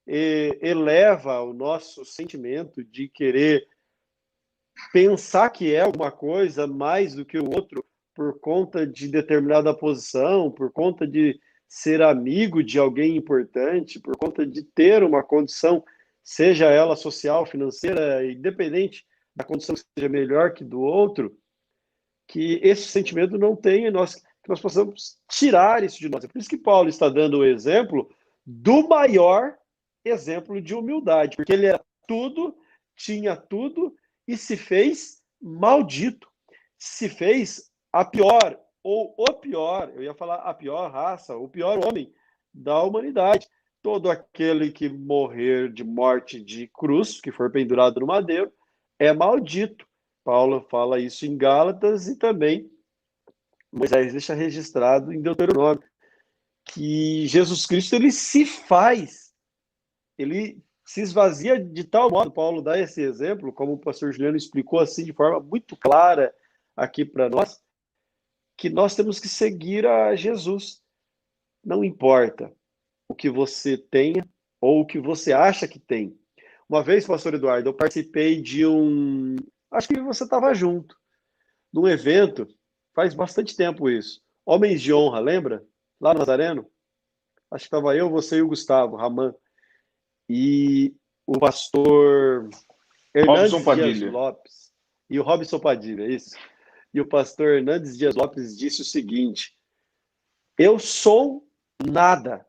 eleva o nosso sentimento de querer pensar que é alguma coisa mais do que o outro por conta de determinada posição, por conta de ser amigo de alguém importante, por conta de ter uma condição, seja ela social, financeira, independente da condição que seja melhor que do outro, que esse sentimento não tenha, que nós possamos tirar isso de nós. É por isso que Paulo está dando o exemplo do maior exemplo de humildade, porque ele era tudo, tinha tudo, e se fez maldito. Se fez a pior, ou o pior, eu ia falar a pior raça, o pior homem da humanidade. Todo aquele que morrer de morte de cruz, que for pendurado no madeiro, é maldito. Paulo fala isso em Gálatas e também Moisés deixa registrado em Deuteronômio, que Jesus Cristo, ele se faz, ele se esvazia de tal modo, Paulo dá esse exemplo, como o pastor Juliano explicou assim de forma muito clara aqui para nós, que nós temos que seguir a Jesus. Não importa o que você tenha ou o que você acha que tem. Uma vez, pastor Eduardo, eu participei de acho que você estava junto, num evento, faz bastante tempo isso, Homens de Honra, lembra? Lá no Nazareno? Acho que estava eu, você e o Gustavo, Raman. E o pastor Robson Hernandes Dias Padilha. Lopes. E o Robson Padilha, isso. E o pastor Hernandes Dias Lopes disse o seguinte: eu sou nada.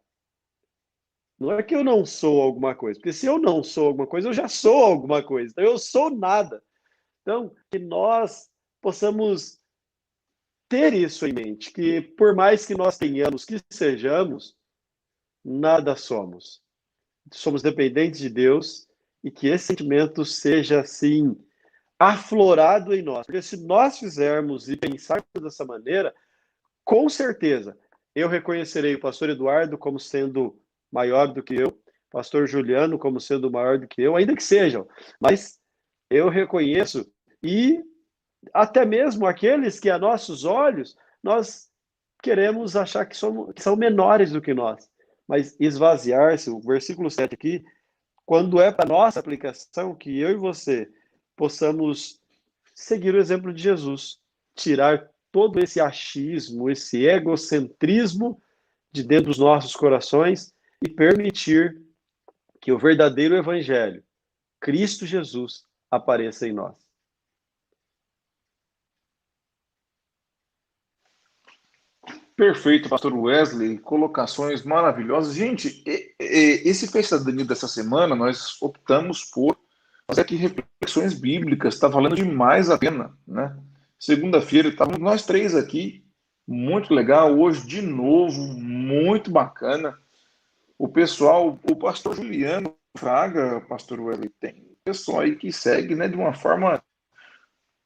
Não é que eu não sou alguma coisa, porque se eu não sou alguma coisa, eu já sou alguma coisa. Então, eu sou nada. Então, que nós possamos ter isso em mente, que por mais que nós tenhamos, que sejamos, nada somos. Somos dependentes de Deus e que esse sentimento seja, assim, aflorado em nós. Porque se nós fizermos e pensarmos dessa maneira, com certeza, eu reconhecerei o pastor Eduardo como sendo maior do que eu, o pastor Juliano como sendo maior do que eu, ainda que sejam, mas eu reconheço, e até mesmo aqueles que a nossos olhos nós queremos achar que são menores do que nós, mas esvaziar-se, o versículo 7 aqui, quando é para nossa aplicação, que eu e você possamos seguir o exemplo de Jesus, tirar todo esse achismo, esse egocentrismo de dentro dos nossos corações e permitir que o verdadeiro evangelho, Cristo Jesus, apareça em nós. Perfeito, pastor Wesley, colocações maravilhosas. Gente, esse Festa Danilo dessa semana, nós optamos por fazer aqui reflexões bíblicas, está valendo demais a pena, né? Segunda-feira, estávamos nós três aqui, muito legal. Hoje, de novo, muito bacana. O pessoal, o pastor Juliano Fraga, pastor Wesley, tem pessoal aí que segue, né, de uma forma...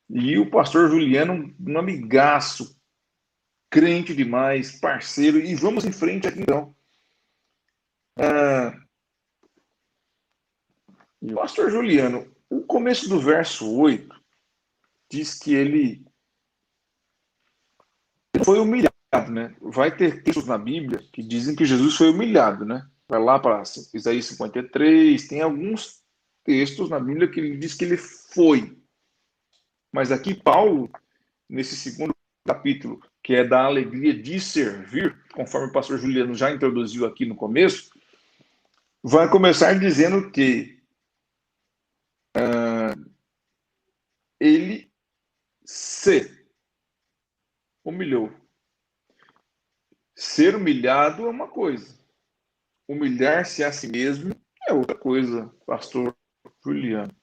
E o pastor Juliano, um amigaço, crente demais, parceiro, e vamos em frente aqui então. Pastor Juliano, o começo do verso 8 diz que ele foi humilhado, né? Vai ter textos na Bíblia que dizem que Jesus foi humilhado, né? Vai lá para Isaías 53, tem alguns textos na Bíblia que ele diz que ele foi. Mas aqui Paulo, nesse segundo capítulo, que é da alegria de servir, conforme o pastor Juliano já introduziu aqui no começo, vai começar dizendo que ele se humilhou. Ser humilhado é uma coisa. Humilhar-se a si mesmo é outra coisa, pastor Juliano.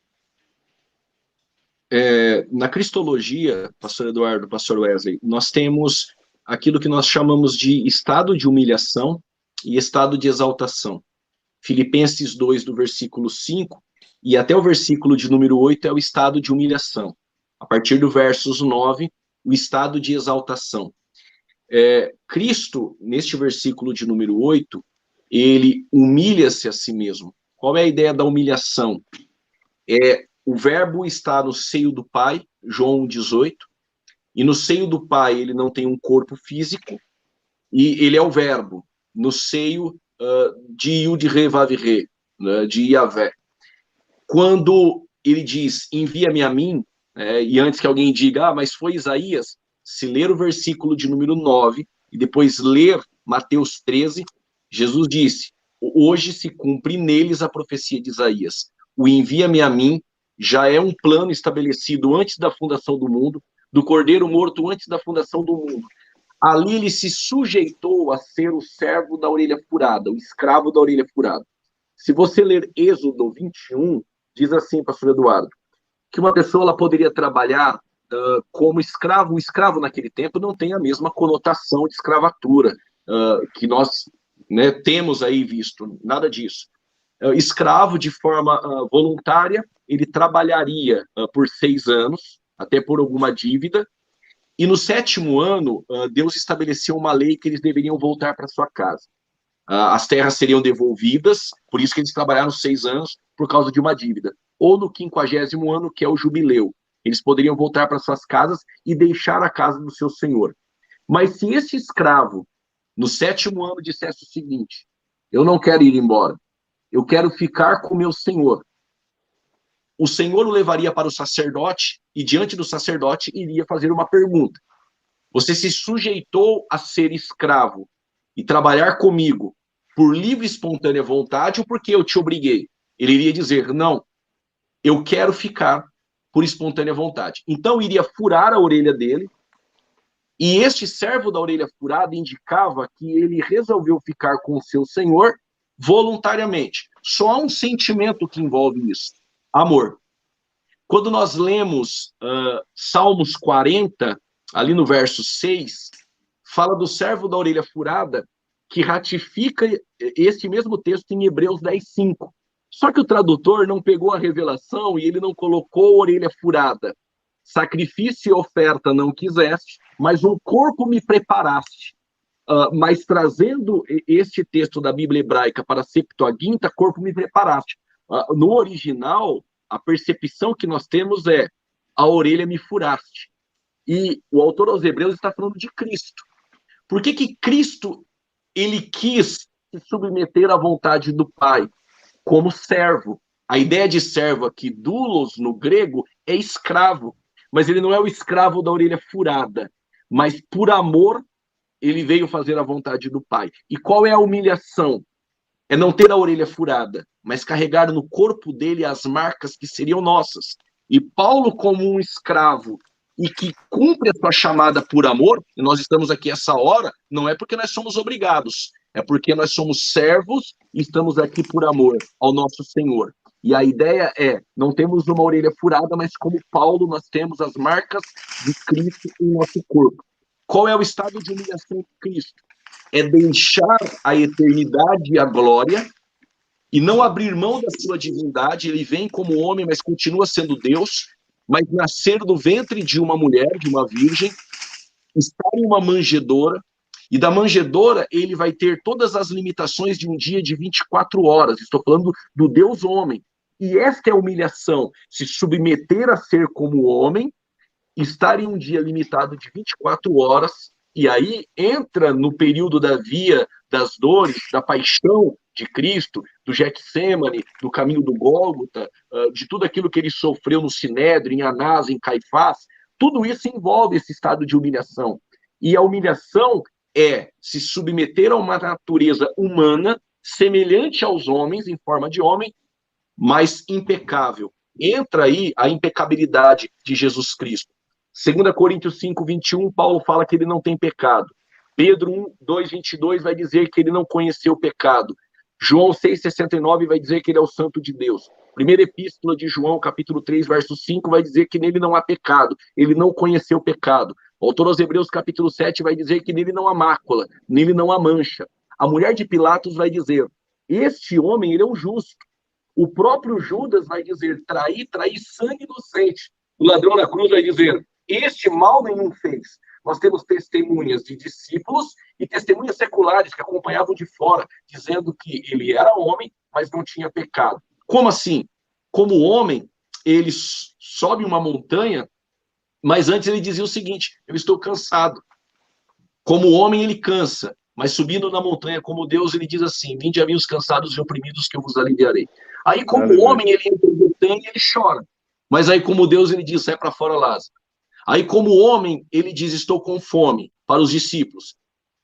Na cristologia, pastor Eduardo, pastor Wesley, nós temos aquilo que nós chamamos de estado de humilhação e estado de exaltação. Filipenses 2, do versículo 5, e até o versículo de número 8 é o estado de humilhação. A partir do versos 9, o estado de exaltação. Cristo, neste versículo de número 8, ele humilha-se a si mesmo. Qual é a ideia da humilhação? O verbo está no seio do Pai, João 18, e no seio do Pai ele não tem um corpo físico, e ele é o verbo, no seio de Yud-Re-Vav-Re, né, de Yahvé. Quando ele diz, envia-me a mim, e antes que alguém diga, mas foi Isaías, se ler o versículo de número 9, e depois ler Mateus 13, Jesus disse, hoje se cumpre neles a profecia de Isaías. O envia-me a mim já é um plano estabelecido antes da fundação do mundo, do Cordeiro morto antes da fundação do mundo. Ali ele se sujeitou a ser o servo da orelha furada, o escravo da orelha furada. Se você ler Êxodo 21, diz assim, pastor Eduardo, que uma pessoa ela poderia trabalhar como escravo. O escravo naquele tempo não tem a mesma conotação de escravatura que nós, né, temos aí visto, nada disso. Escravo de forma voluntária, ele trabalharia por 6 anos, até por alguma dívida, e no 7º ano, Deus estabeleceu uma lei que eles deveriam voltar para sua casa. As terras seriam devolvidas, por isso que eles trabalharam 6 anos, por causa de uma dívida. Ou no 50º ano, que é o jubileu. Eles poderiam voltar para suas casas e deixar a casa do seu senhor. Mas se esse escravo, no 7º ano, dissesse o seguinte, eu não quero ir embora, eu quero ficar com meu senhor. O senhor o levaria para o sacerdote e, diante do sacerdote, iria fazer uma pergunta. você se sujeitou a ser escravo e trabalhar comigo por livre e espontânea vontade ou porque eu te obriguei? Ele iria dizer, não, eu quero ficar por espontânea vontade. Então, iria furar a orelha dele, e este servo da orelha furada indicava que ele resolveu ficar com o seu senhor voluntariamente. Só há um sentimento que envolve isso, amor. Quando nós lemos Salmos 40, ali no verso 6, fala do servo da orelha furada, que ratifica este mesmo texto em Hebreus 10:5. Só que o tradutor não pegou a revelação e ele não colocou orelha furada. Sacrifício e oferta não quiseste, mas um corpo me preparaste. Mas trazendo este texto da Bíblia hebraica para a Septuaginta, corpo me preparaste. No original, a percepção que nós temos é a orelha me furaste. E o autor aos Hebreus está falando de Cristo. Por que Cristo ele quis se submeter à vontade do Pai como servo? A ideia de servo aqui, doulos, no grego, é escravo. Mas ele não é o escravo da orelha furada. Mas por amor, ele veio fazer a vontade do Pai. E qual é a humilhação? É não ter a orelha furada, mas carregar no corpo dele as marcas que seriam nossas. E Paulo, como um escravo, e que cumpre a sua chamada por amor, e nós estamos aqui essa hora, não é porque nós somos obrigados, é porque nós somos servos e estamos aqui por amor ao nosso Senhor. E a ideia é, não temos uma orelha furada, mas como Paulo, nós temos as marcas de Cristo em nosso corpo. Qual é o estado de humilhação de Cristo? É deixar a eternidade e a glória e não abrir mão da sua divindade. Ele vem como homem, mas continua sendo Deus, mas nascer do ventre de uma mulher, de uma virgem, estar em uma manjedoura, e da manjedoura ele vai ter todas as limitações de um dia de 24 horas. Estou falando do Deus homem. E esta é a humilhação, se submeter a ser como homem, estar em um dia limitado de 24 horas, e aí entra no período da via das dores, da paixão de Cristo, do Getsêmani, do caminho do Gólgota, de tudo aquilo que ele sofreu no Sinédrio, em Anás, em Caifás. Tudo isso envolve esse estado de humilhação. E a humilhação é se submeter a uma natureza humana, semelhante aos homens, em forma de homem, mas impecável. Entra aí a impecabilidade de Jesus Cristo. 2 Coríntios 5, 21, Paulo fala que ele não tem pecado. Pedro 1, 2, 22 vai dizer que ele não conheceu o pecado. João 6, 69 vai dizer que ele é o santo de Deus. Primeira epístola de João, capítulo 3, verso 5, vai dizer que nele não há pecado. Ele não conheceu o pecado. O autor aos Hebreus, capítulo 7, vai dizer que nele não há mácula, nele não há mancha. A mulher de Pilatos vai dizer, este homem, ele é um justo. O próprio Judas vai dizer, traí sangue inocente. O ladrão na cruz vai dizer, este mal nenhum fez. Nós temos testemunhas de discípulos e testemunhas seculares que acompanhavam de fora, dizendo que ele era homem, mas não tinha pecado. Como assim? Como homem, ele sobe uma montanha, mas antes ele dizia o seguinte, eu estou cansado. Como homem, ele cansa, mas subindo na montanha, como Deus, ele diz assim, vinde a mim os cansados e oprimidos que eu vos aliviarei. Aí, como homem, ele entra em Betânia e ele chora. Mas aí, como Deus, ele diz, sai para fora, Lázaro. Aí, como homem, ele diz, estou com fome, para os discípulos.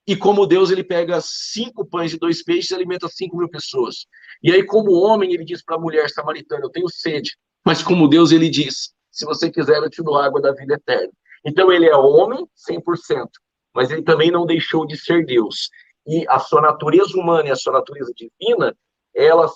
E como Deus, ele pega 5 pães e 2 peixes e alimenta 5.000 pessoas. E aí, como homem, ele diz para a mulher samaritana, eu tenho sede. Mas como Deus, ele diz, se você quiser, eu te dou água da vida eterna. Então, ele é homem 100%, mas ele também não deixou de ser Deus. E a sua natureza humana e a sua natureza divina, elas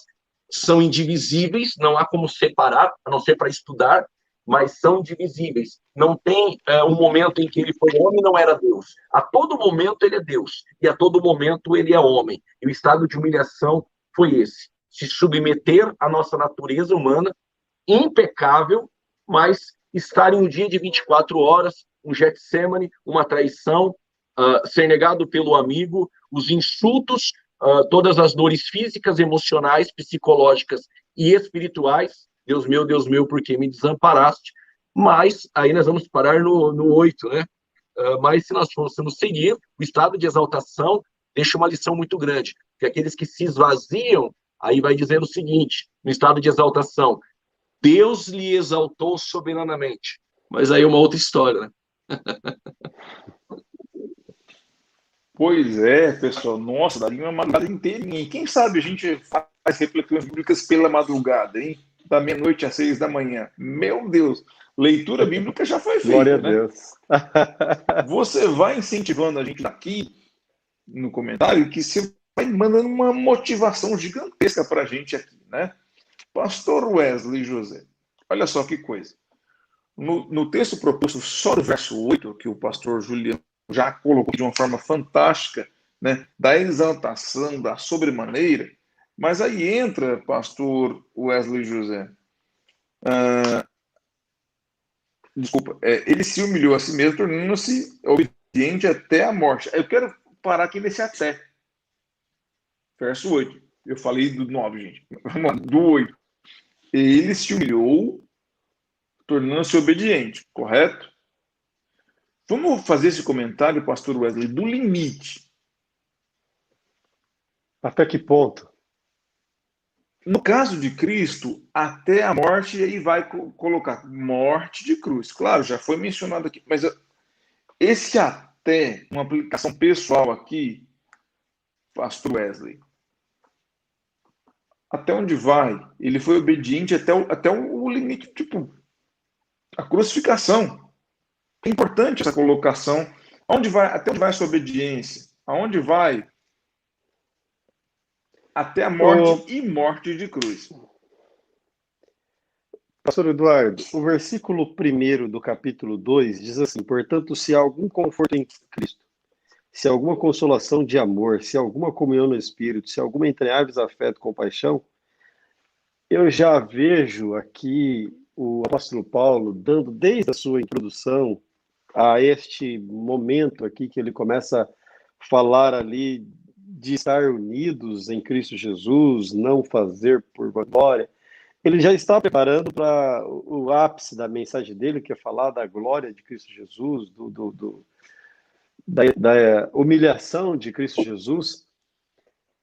são indivisíveis, não há como separar, a não ser para estudar, mas são indivisíveis. Não tem um momento em que ele foi homem e não era Deus. A todo momento ele é Deus, e a todo momento ele é homem. E o estado de humilhação foi esse, se submeter à nossa natureza humana, impecável, mas estar em um dia de 24 horas, um Getsêmani, uma traição, ser negado pelo amigo, os insultos, todas as dores físicas, emocionais, psicológicas e espirituais. Deus meu, por que me desamparaste? Mas aí nós vamos parar no 8, né? Mas se nós fôssemos seguir, o estado de exaltação deixa uma lição muito grande, que aqueles que se esvaziam, aí vai dizer o seguinte, no estado de exaltação, Deus lhe exaltou soberanamente. Mas aí é uma outra história, né? Pois é, pessoal. Nossa, daria uma madrugada inteirinha, hein? Quem sabe a gente faz reflexões bíblicas pela madrugada, hein? Da meia-noite às 6 da manhã. Meu Deus, leitura bíblica já foi Glória a feita, né? Deus. Você vai incentivando a gente aqui no comentário que você vai mandando uma motivação gigantesca para a gente aqui, né? Pastor Wesley José, olha só que coisa. No texto proposto só do verso 8, que o pastor Juliano já colocou de uma forma fantástica, né, da exaltação, da sobremaneira, mas aí entra, pastor Wesley José, ele se humilhou a si mesmo, tornando-se obediente até a morte. Eu quero parar aqui nesse até. Verso 8. Eu falei do 9, gente. Vamos lá, do 8. Ele se humilhou, tornando-se obediente, correto? Vamos fazer esse comentário, pastor Wesley, do limite. Até que ponto? No caso de Cristo, até a morte, e aí vai colocar morte de cruz. Claro, já foi mencionado aqui, mas esse até, uma aplicação pessoal aqui, pastor Wesley, até onde vai? Ele foi obediente até o limite, tipo, a crucificação. É importante essa colocação. Até onde vai a sua obediência? Aonde vai? Até a morte e morte de cruz. Pastor Eduardo, o versículo 1 do capítulo 2 diz assim: portanto, se há algum conforto em Cristo, se há alguma consolação de amor, se há alguma comunhão no Espírito, se há alguma entreáveis afeto, compaixão, eu já vejo aqui o apóstolo Paulo dando, desde a sua introdução a este momento aqui, que ele começa a falar ali de estar unidos em Cristo Jesus, não fazer por glória. Ele já está preparando para o ápice da mensagem dele, que é falar da glória de Cristo Jesus, da humilhação de Cristo Jesus.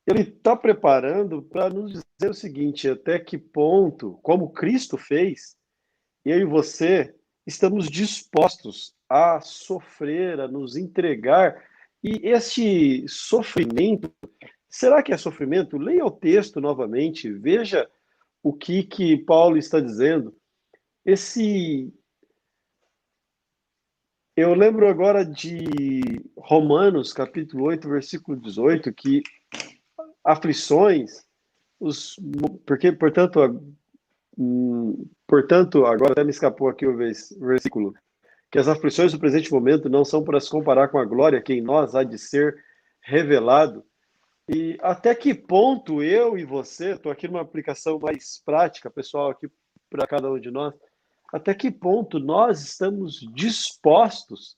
Ele está preparando para nos dizer o seguinte: até que ponto, como Cristo fez, eu e você estamos dispostos a sofrer, a nos entregar. E este sofrimento, será que é sofrimento? Leia o texto novamente, veja o que Paulo está dizendo. Eu lembro agora de Romanos, capítulo 8, versículo 18, que aflições, portanto, agora até me escapou aqui o versículo, que as aflições do presente momento não são para se comparar com a glória que em nós há de ser revelado. E até que ponto eu e você, estou aqui numa aplicação mais prática, pessoal, aqui para cada um de nós, até que ponto nós estamos dispostos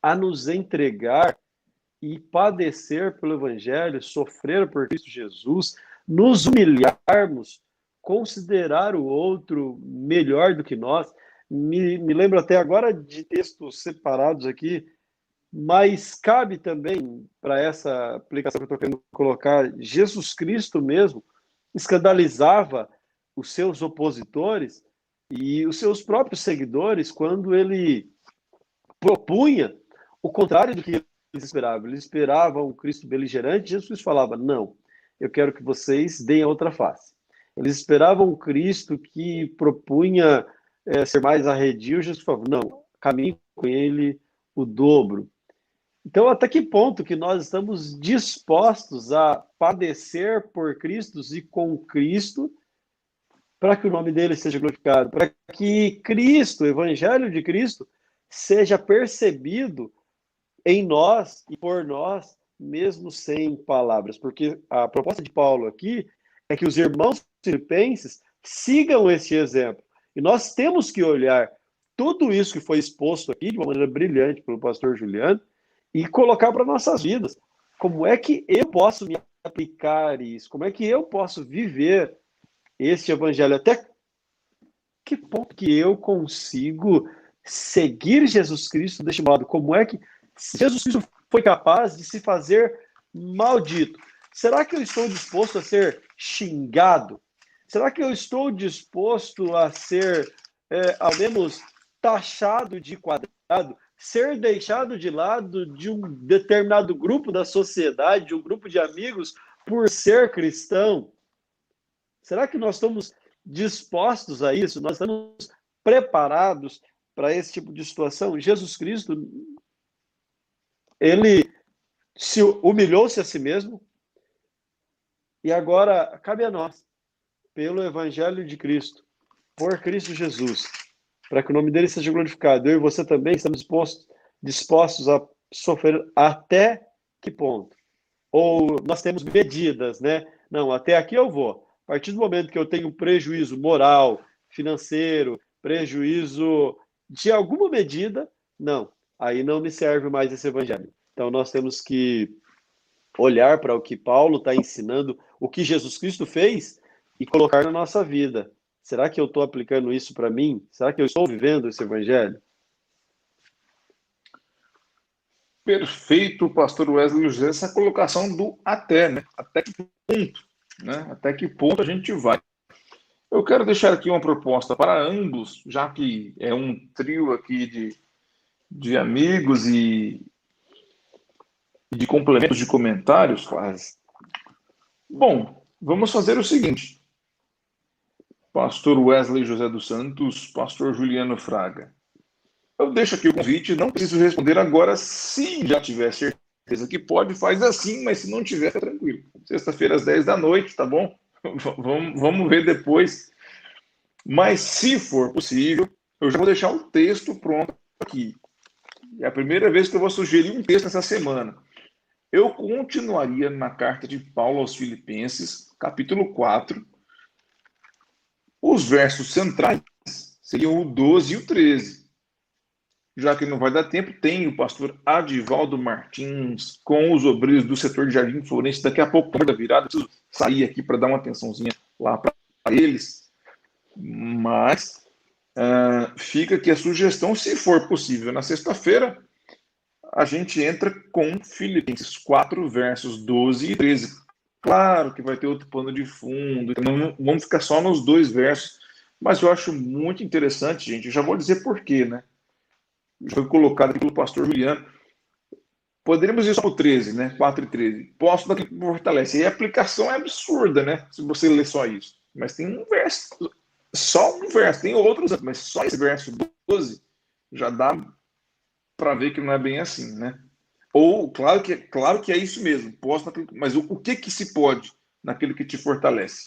a nos entregar e padecer pelo Evangelho, sofrer por Cristo Jesus, nos humilharmos, considerar o outro melhor do que nós. Me lembro até agora de textos separados aqui, mas cabe também para essa aplicação que eu estou querendo colocar, Jesus Cristo mesmo escandalizava os seus opositores e os seus próprios seguidores quando ele propunha o contrário do que eles esperavam. Eles esperavam um Cristo beligerante, Jesus falava: não, eu quero que vocês deem a outra face. Eles esperavam um Cristo que propunha ser mais arredio, Jesus falava: não, caminhe com ele o dobro. Então, até que ponto que nós estamos dispostos a padecer por Cristo e com Cristo para que o nome dele seja glorificado, para que Cristo, o Evangelho de Cristo, seja percebido em nós e por nós, mesmo sem palavras. Porque a proposta de Paulo aqui é que os irmãos filipenses sigam esse exemplo. E nós temos que olhar tudo isso que foi exposto aqui de uma maneira brilhante pelo pastor Juliano e colocar para nossas vidas. Como é que eu posso me aplicar isso? Como é que eu posso viver este evangelho? Até que ponto que eu consigo seguir Jesus Cristo deste modo? Como é que Jesus Cristo foi capaz de se fazer maldito? Será que eu estou disposto a ser xingado? Será que eu estou disposto a ser, ao menos, taxado de quadrado? ser deixado de lado de um determinado grupo da sociedade, de um grupo de amigos, por ser cristão? Será que nós estamos dispostos a isso? Nós estamos preparados para esse tipo de situação? Jesus Cristo, ele se humilhou-se a si mesmo, e agora cabe a nós, pelo Evangelho de Cristo, por Cristo Jesus, para que o nome dele seja glorificado. Eu e você também estamos dispostos a sofrer até que ponto? Ou nós temos medidas, né? Não, até aqui eu vou. A partir do momento que eu tenho prejuízo moral, financeiro, prejuízo de alguma medida, não, aí não me serve mais esse evangelho. Então nós temos que olhar para o que Paulo está ensinando, o que Jesus Cristo fez e colocar na nossa vida. Será que eu estou aplicando isso para mim? Será que eu estou vivendo esse evangelho? Perfeito, pastor Wesley José, essa colocação do até, né? Até que ponto, né? Até que ponto a gente vai. Eu quero deixar aqui uma proposta para ambos, já que é um trio aqui de amigos e de complementos de comentários, quase. Bom, vamos fazer o seguinte. Pastor Wesley José dos Santos, pastor Juliano Fraga. Eu deixo aqui o convite, não preciso responder agora. Se já tiver certeza que pode, faz assim, mas se não tiver, tá tranquilo. Sexta-feira às 10 da noite, tá bom? Vamos ver depois. Mas se for possível, eu já vou deixar um texto pronto aqui. É a primeira vez que eu vou sugerir um texto essa semana. Eu continuaria na carta de Paulo aos Filipenses, capítulo 4. Os versos centrais seriam o 12 e o 13. Já que não vai dar tempo, tem o pastor Adivaldo Martins com os obreiros do setor de Jardim Florense. Daqui a pouco, da virada, preciso sair aqui para dar uma atençãozinha lá para eles. Mas fica aqui a sugestão, se for possível, na sexta-feira, a gente entra com Filipenses 4, versos 12 e 13. Claro que vai ter outro pano de fundo, então não vamos ficar só nos 2 versos, mas eu acho muito interessante, gente. Eu já vou dizer por quê, né? Foi colocado aqui pelo pastor Juliano. Poderíamos ir só para o 13, né? 4 e 13. Posso daquilo que fortalece. E a aplicação é absurda, né? Se você ler só isso. Mas tem um verso, só um verso, tem outros, mas só esse verso 12 já dá para ver que não é bem assim, né? Ou, claro que é isso mesmo, mas o que se pode naquilo que te fortalece?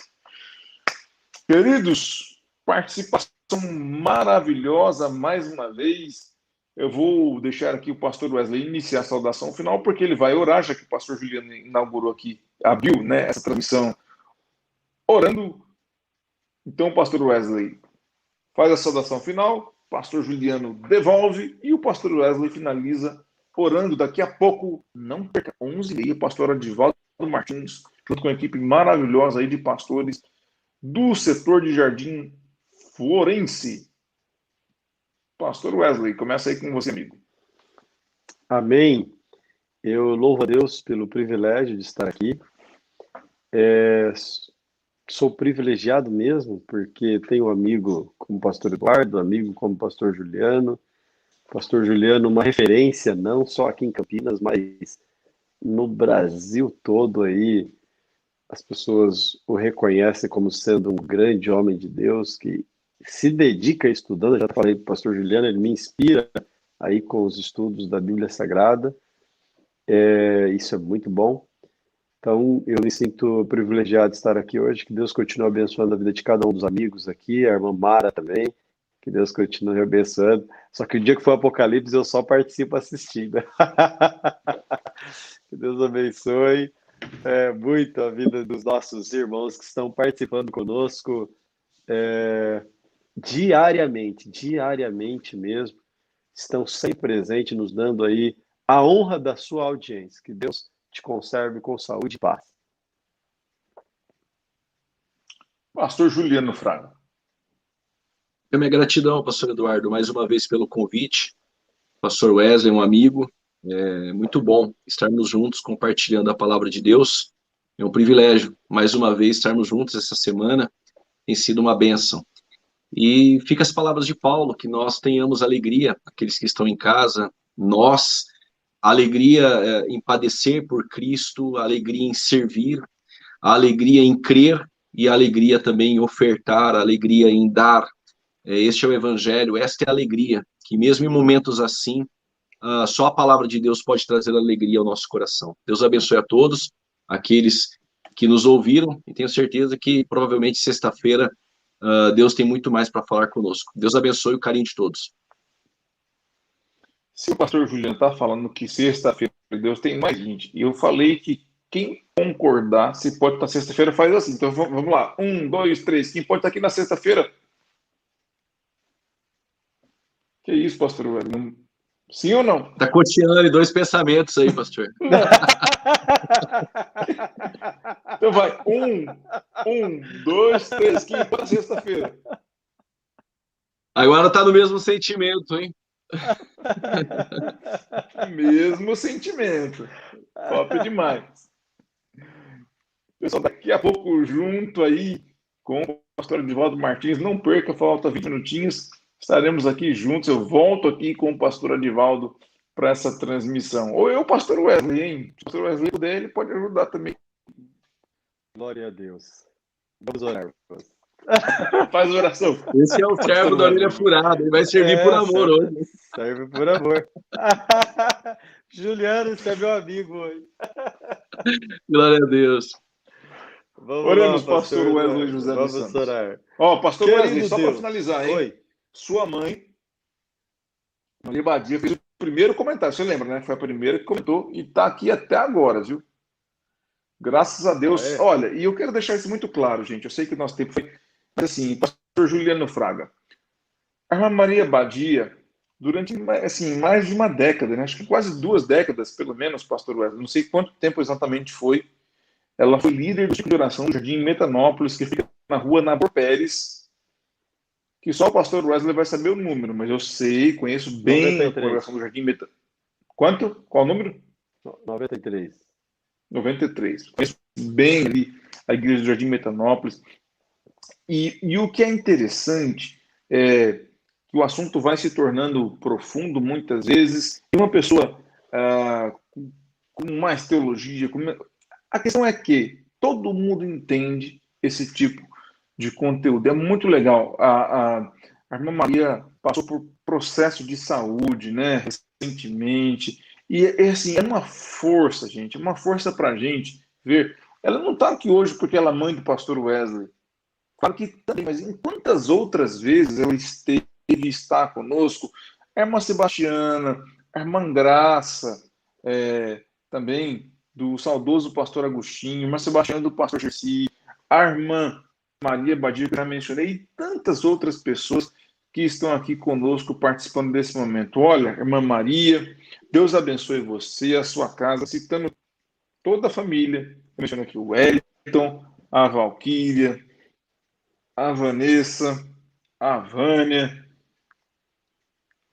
Queridos, participação maravilhosa mais uma vez. Eu vou deixar aqui o pastor Wesley iniciar a saudação final, porque ele vai orar, já que o pastor Juliano inaugurou aqui, abriu, né, essa transmissão orando. Então, o pastor Wesley faz a saudação final, o pastor Juliano devolve e o pastor Wesley finaliza orando. Daqui a pouco, não perca, 11h30, o pastor Adivaldo Martins, junto com a equipe maravilhosa aí de pastores do setor de Jardim Florense. Pastor Wesley, começa aí com você, amigo. Amém. Eu louvo a Deus pelo privilégio de estar aqui. Sou privilegiado mesmo, porque tenho um amigo como o pastor Eduardo, amigo como o pastor Juliano. Pastor Juliano, uma referência, não só aqui em Campinas, mas no Brasil todo aí. As pessoas o reconhecem como sendo um grande homem de Deus que se dedica estudando. Eu já falei para o pastor Juliano, ele me inspira aí com os estudos da Bíblia Sagrada. Isso é muito bom. Então, eu me sinto privilegiado de estar aqui hoje. Que Deus continue abençoando a vida de cada um dos amigos aqui, a irmã Mara também. Que Deus continue abençoando. Só que o dia que for Apocalipse, eu só participo assistindo. Que Deus abençoe muito a vida dos nossos irmãos que estão participando conosco diariamente mesmo. Estão sempre presentes, nos dando aí a honra da sua audiência. Que Deus te conserve com saúde e paz. Pastor Juliano Fraga. Minha gratidão, pastor Eduardo, mais uma vez pelo convite. Pastor Wesley, um amigo. É muito bom estarmos juntos compartilhando a palavra de Deus. É um privilégio, mais uma vez, estarmos juntos essa semana. Tem sido uma bênção. E fica as palavras de Paulo, que nós tenhamos alegria, aqueles que estão em casa, nós, a alegria em padecer por Cristo, a alegria em servir, a alegria em crer e a alegria também em ofertar, a alegria em dar. Este é o Evangelho, esta é a alegria, que mesmo em momentos assim, só a palavra de Deus pode trazer alegria ao nosso coração. Deus abençoe a todos, aqueles que nos ouviram, e tenho certeza que provavelmente sexta-feira Deus tem muito mais para falar conosco. Deus abençoe o carinho de todos. Se o pastor Juliano está falando que sexta-feira Deus tem mais gente, e eu falei que quem concordar, se pode estar sexta-feira, faz assim. Então vamos lá. 1, 2, 3. Quem pode estar aqui na sexta-feira? Que isso, pastor Juliano? Sim ou não? Está coteando 2 pensamentos aí, pastor. Então vai. 1, 2, 3. Quem pode sexta-feira? Agora está no mesmo sentimento, hein? Mesmo sentimento. Top demais. Pessoal, daqui a pouco, junto aí com o pastor Edivaldo Martins, não perca, falta 20 minutinhos, estaremos aqui juntos. Eu volto aqui com o pastor Edivaldo para essa transmissão. Ou eu, o pastor Wesley, hein? Se o pastor Wesley puder, ele pode ajudar também. Glória a Deus. Vamos orar. Faz oração. Esse é o servo da orelha furada, ele vai servir por amor hoje. Serve por amor. Juliano, você é meu amigo hoje. Glória a Deus. Vamos oremos, lá, pastor Wesley José dos Santos. Vamos orar. Ó, pastor Wesley, só para finalizar, hein? Oi. Sua mãe, Maria Badia, fez o primeiro comentário. Você lembra, né? Foi a primeira que comentou e está aqui até agora, viu? Graças a Deus. Olha, e eu quero deixar isso muito claro, gente. Eu sei que o nosso tempo foi... Mas assim, pastor Juliano Fraga, a irmã Maria Badia, durante assim, mais de uma década, né? Acho que quase 2 décadas, pelo menos, pastor Wesley, não sei quanto tempo exatamente foi, ela foi líder do ciclo de oração do Jardim Metanópolis, que fica na rua Nabor Pérez, que só o pastor Wesley vai saber o número, mas eu sei, conheço bem 93. A congregação do Jardim Metanópolis. Quanto? Qual o número? 93. 93. Conheço bem ali a igreja do Jardim Metanópolis. E o que é interessante é que o assunto vai se tornando profundo muitas vezes, e uma pessoa com mais teologia... A questão é que todo mundo entende esse tipo de conteúdo. É muito legal. A irmã Maria passou por processo de saúde, né, recentemente. E assim, é uma força, gente. É uma força para a gente ver. Ela não está aqui hoje porque ela é mãe do pastor Wesley. Claro que também, mas em quantas outras vezes ela esteve e está conosco? A irmã Sebastiana, a irmã Graça, também do saudoso pastor Agostinho, a irmã Sebastiana do pastor Gersi, a irmã Maria Badia, que eu já mencionei, e tantas outras pessoas que estão aqui conosco participando desse momento. Olha, irmã Maria, Deus abençoe você, a sua casa, citando toda a família. Eu menciono aqui o Wellington, a Valquíria, a Vanessa, a Vânia.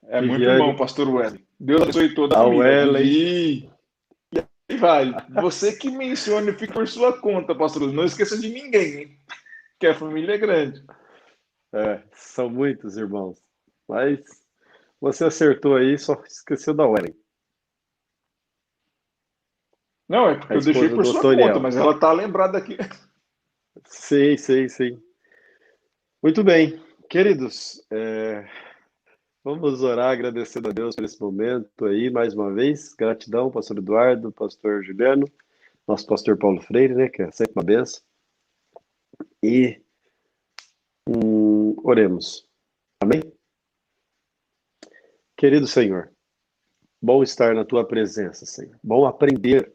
É muito bom, pastor Wesley. Deus abençoe toda a família. E vai. Você que mencione, fique por sua conta, pastor. Não esqueça de ninguém, hein? Que a família é grande. São muitos irmãos. Mas você acertou aí, só esqueceu da Wellen. Não, é porque eu deixei por sua conta, mas ela está lembrada aqui. Sim. Muito bem, queridos, vamos orar agradecendo a Deus por esse momento aí, mais uma vez. Gratidão, pastor Eduardo, pastor Juliano, nosso pastor Paulo Freire, né, que é sempre uma benção. E oremos. Amém? Querido Senhor, bom estar na Tua presença, Senhor. Bom aprender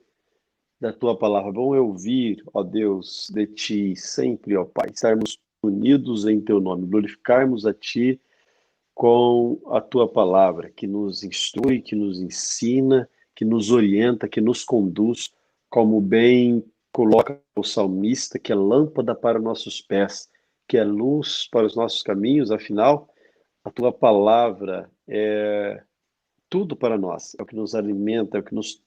da Tua palavra. Bom ouvir, ó Deus, de Ti sempre, ó Pai. Estarmos unidos em Teu nome. Glorificarmos a Ti com a Tua palavra, que nos instrui, que nos ensina, que nos orienta, que nos conduz, como bem coloca o salmista, que é lâmpada para nossos pés, que é luz para os nossos caminhos. Afinal, a Tua palavra é tudo para nós, é o que nos alimenta, é o que nos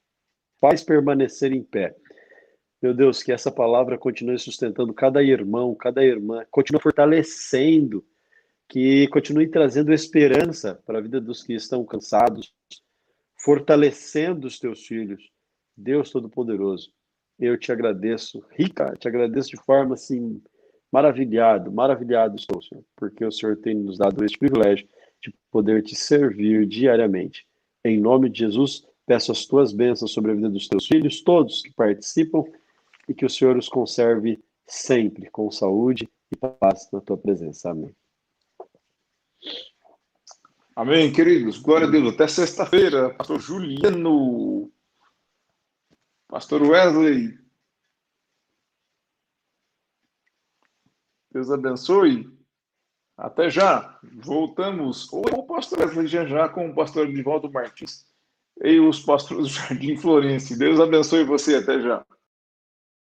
faz permanecer em pé. Meu Deus, que essa palavra continue sustentando cada irmão, cada irmã, continue fortalecendo, que continue trazendo esperança para a vida dos que estão cansados, fortalecendo os teus filhos. Deus Todo-Poderoso, eu te agradeço, rica, te agradeço de forma assim, maravilhado estou, Senhor, porque o Senhor tem nos dado este privilégio de poder te servir diariamente. Em nome de Jesus, peço as tuas bênçãos sobre a vida dos teus filhos, todos que participam, e que o Senhor os conserve sempre com saúde e paz na tua presença. Amém. Amém, queridos. Glória a Deus. Até sexta-feira. Pastor Juliano. Pastor Wesley. Deus abençoe. Até já. Voltamos. Ou o pastor Wesley já com o pastor Edivaldo Martins e os pastores do Jardim Florense. Deus abençoe você. Até já.